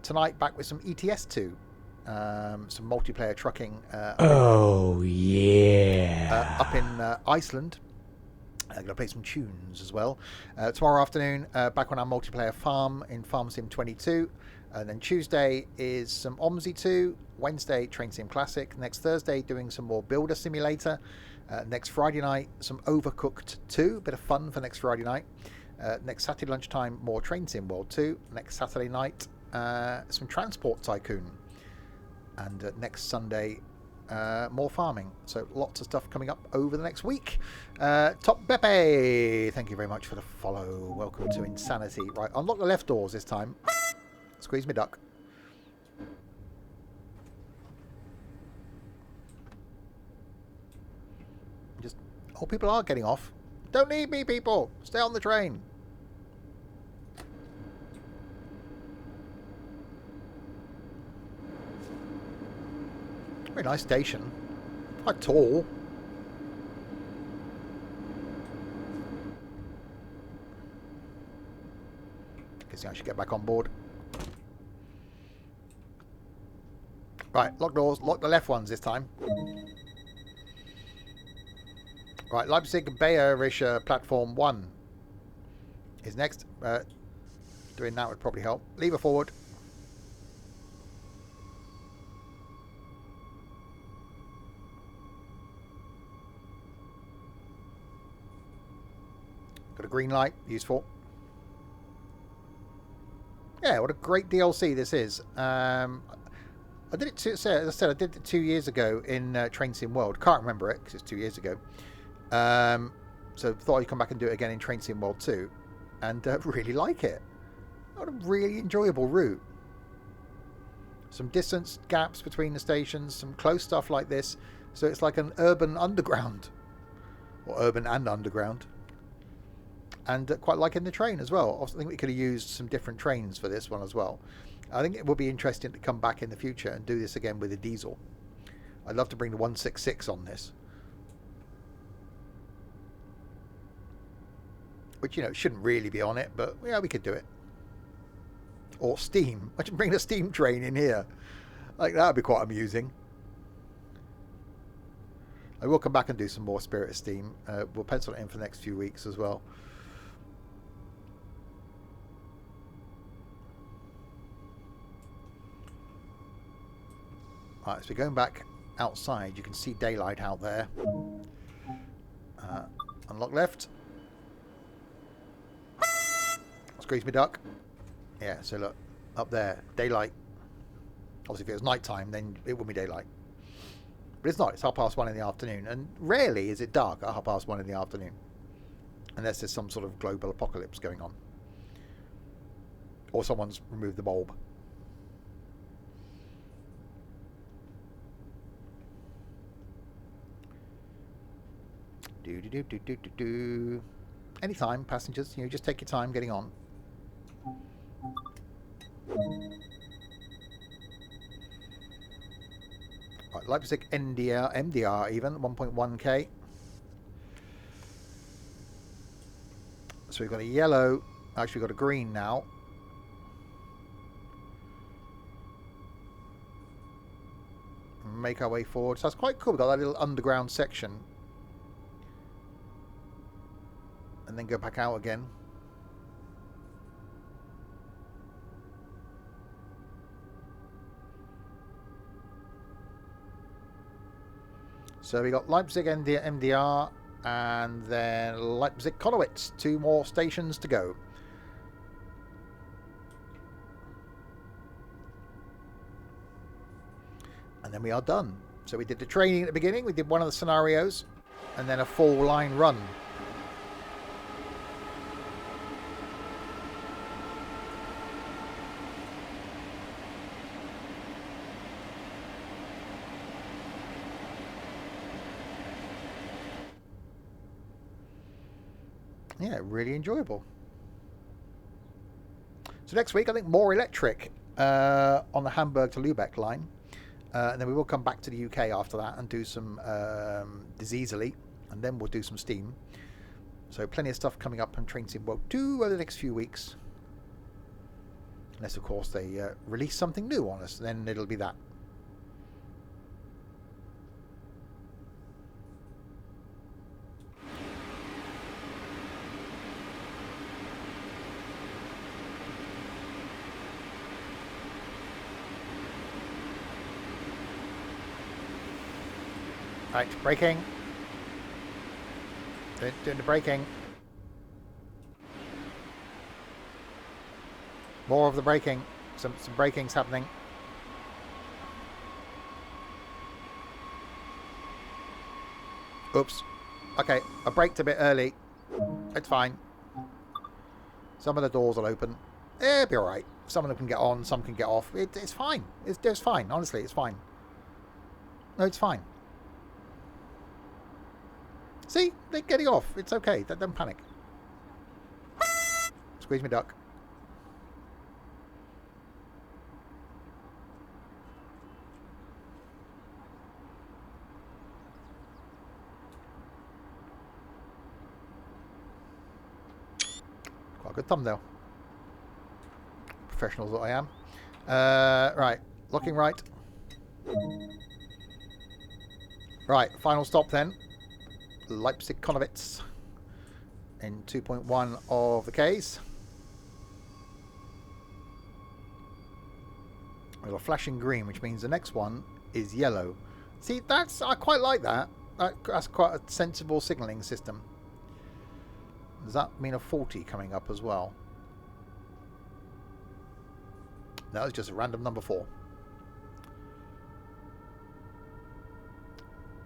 Tonight, back with some ETS 2. Some multiplayer trucking. Oh, yeah. Up in Iceland. I'm going to play some tunes as well. Tomorrow afternoon, back on our multiplayer farm in Farm Sim 22. And then Tuesday is some OMSI 2. Wednesday, Train Sim Classic. Next Thursday, doing some more Builder Simulator. Next Friday night, some Overcooked 2. Bit of fun for next Friday night. Next Saturday lunchtime, more Train Sim World 2. Next Saturday night, some Transport Tycoon. And next Sunday, more farming. So lots of stuff coming up over the next week. Top Beppe, thank you very much for the follow. Welcome to Insanity. Right, unlock the left doors this time. Squeeze me duck. Just, oh, people are getting off. Don't need me, people. Stay on the train. Very nice station. Quite tall. Guess I should get back on board. Right, lock doors. Lock the left ones this time. Right, Leipzig Bayerische Platform 1 is next. Doing that would probably help. Lever forward. Got a green light. Useful. Yeah, what a great DLC this is. I did it, as I said, I did it 2 years ago in Train Sim World. Can't remember it because it's 2 years ago. So thought I'd come back and do it again in Train Sim World 2. And really like it. What a really enjoyable route. Some distance gaps between the stations, some close stuff like this. So it's like an urban underground. Or urban and underground. And quite liking the train as well. I think we could have used some different trains for this one as well. I think it would be interesting to come back in the future and do this again with a diesel. I'd love to bring the 166 on this. Which, you know, shouldn't really be on it, but yeah, we could do it. Or steam. I should bring a steam train in here. Like, that would be quite amusing. I will come back and do some more Spirit of Steam. We'll pencil it in for the next few weeks as well. Right, so we're going back outside. You can see daylight out there. Unlock left. Squeeze me duck. Yeah, so look, up there, daylight. Obviously, if it was night time, then it would be daylight. But it's not. It's 1:30 in the afternoon. And rarely is it dark at 1:30 in the afternoon. Unless there's some sort of global apocalypse going on. Or someone's removed the bulb. Do. Anytime, passengers. Just take your time getting on. Right, Leipzig MDR even, 1.1k. So we've got a yellow. Actually, we've got a green now. Make our way forward. So that's quite cool. We've got that little underground section. And then go back out again. So we got Leipzig MDR and then Leipzig Konowitz. 2 more stations to go. And then we are done. So we did the training at the beginning. We did one of the scenarios and then a full line run. Yeah, really enjoyable. So next week, I think more electric on the Hamburg to Lübeck line. And then we will come back to the UK after that and do some Dieselly. And then we'll do some steam. So plenty of stuff coming up on Train Sim World 2 over the next few weeks. Unless, of course, they release something new on us. Then it'll be that. Right, braking. Doing the braking. More of the braking. Some braking's happening. Oops. Okay, I braked a bit early. It's fine. Some of the doors will open. It'll be alright. Some of them can get on, some can get off. It's fine. It's fine. Honestly, it's fine. No, it's fine. See? They're getting off. It's okay. Don't panic. Squeeze me duck. Quite a good thumbnail. Professionals that I am. Right. Looking right. Right. Final stop then. Leipzig Konowitz in 2.1 of the Ks. We've got flashing green, which means the next one is yellow. See, I quite like that. That's quite a sensible signalling system. Does that mean a 40 coming up as well? No, it's just a random number 4.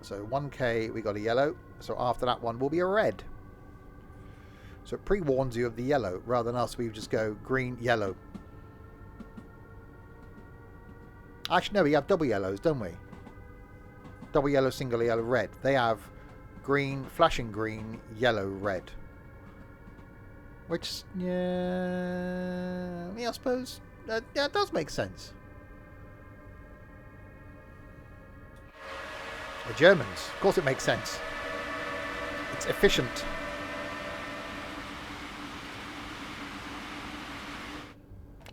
So 1K, we got a yellow. So after that one will be a red. So it pre-warns you of the yellow. Rather than us, we just go green, yellow. Actually, no, we have double yellows, don't we? Double yellow, single yellow, red. They have green, flashing green, yellow, red. Which, yeah, I suppose, yeah, it does make sense. The Germans, of course it makes sense. It's efficient.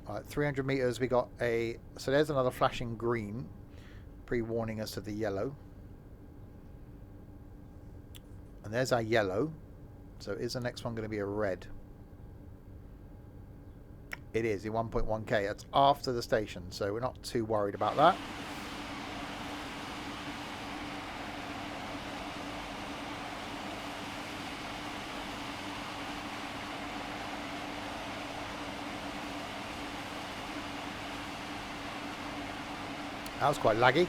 All right, 300 meters, we got a... So there's another flashing green, pre-warning us of the yellow. And there's our yellow. So is the next one going to be a red? It is, in 1.1k. That's after the station, so we're not too worried about that. That was quite laggy.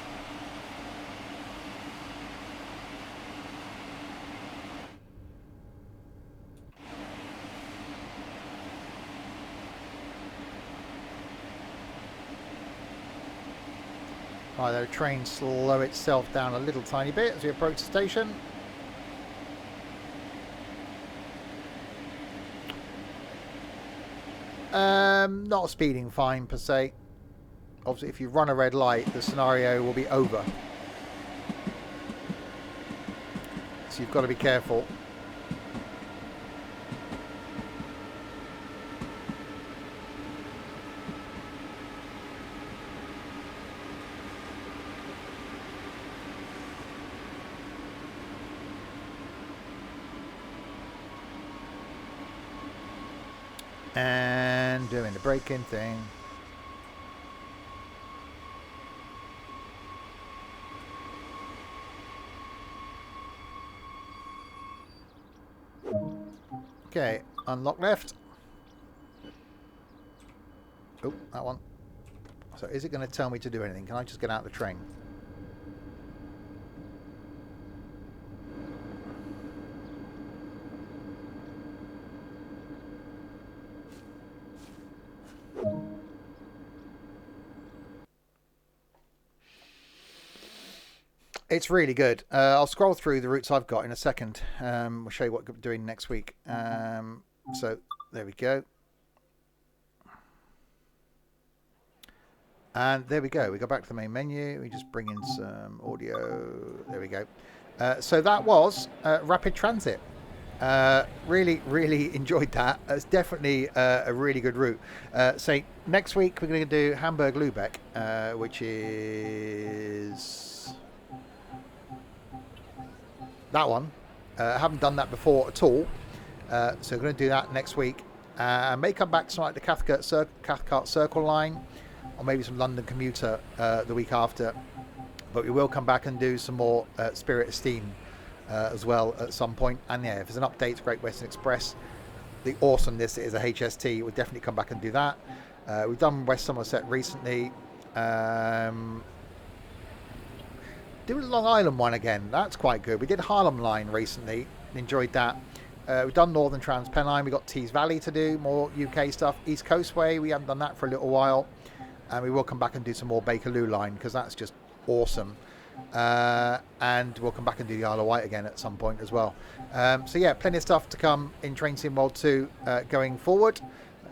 Right, the train slow itself down a little tiny bit as we approach the station. Not speeding fine per se. Obviously, if you run a red light, the scenario will be over. So you've got to be careful. And doing the braking thing. Okay, unlock left. Oh, that one. So is it going to tell me to do anything? Can I just get out of the train? It's really good. I'll scroll through the routes I've got in a second. We'll show you what we're doing next week. So there we go. And there we go. We go back to the main menu. We just bring in some audio. There we go. So that was Rapid Transit. Really, really enjoyed that. It's definitely a really good route. So next week we're going to do Hamburg-Lübeck, which is that one. I haven't done that before at all. So we're going to do that next week. May come back to like the Cathcart Circle line, or maybe some London commuter the week after. But we will come back and do some more Spirit of Steam as well at some point. And yeah, if there's an update to Great Western Express, the awesomeness is a HST, we'll definitely come back and do that. We've done West Somerset recently. Do the Long Island one again. That's quite good. We did Harlem Line recently. Enjoyed that. We've done Northern Trans-Pennine. We've got Tees Valley to do. More UK stuff. East Coastway. We haven't done that for a little while. And we will come back and do some more Bakerloo Line because that's just awesome. And we'll come back and do the Isle of Wight again at some point as well. So yeah, plenty of stuff to come in Train Sim World 2 going forward.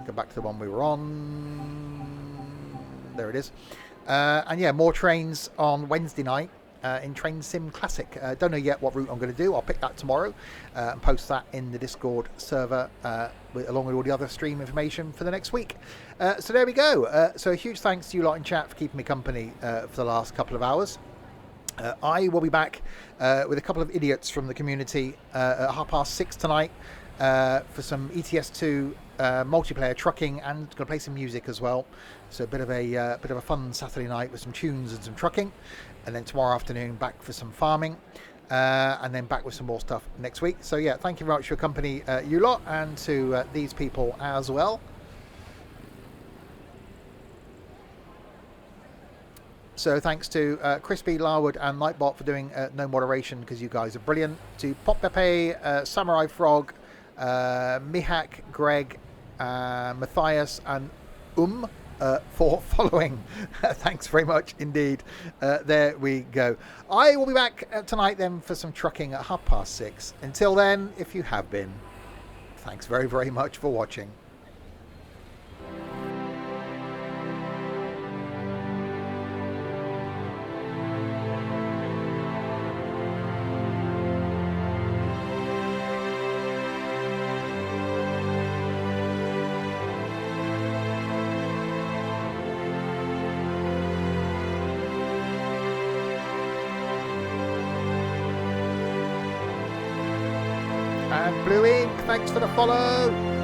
Go back to the one we were on. There it is. And yeah, more trains on Wednesday night. In Train Sim Classic. Don't know yet what route I'm going to do. I'll pick that tomorrow and post that in the Discord server along with all the other stream information for the next week. So there we go. So a huge thanks to you lot in chat for keeping me company for the last couple of hours. I will be back with a couple of idiots from the community at 6:30 tonight for some ETS2 multiplayer trucking, and going to play some music as well. So a bit of a fun Saturday night with some tunes and some trucking. And then tomorrow afternoon back for some farming, and then back with some more stuff next week. So yeah, thank you very much for your company, you lot, and to these people as well. So thanks to Crispy, Larwood and Nightbot for doing no moderation, because you guys are brilliant. To Pop Pepe, Samurai Frog, Mihak, Greg, Matthias and for following. Thanks very much indeed. There we go. I will be back tonight then for some trucking at 6:30. Until then, if you have been, thanks very, very much for watching. And Blue Ink, thanks for the follow.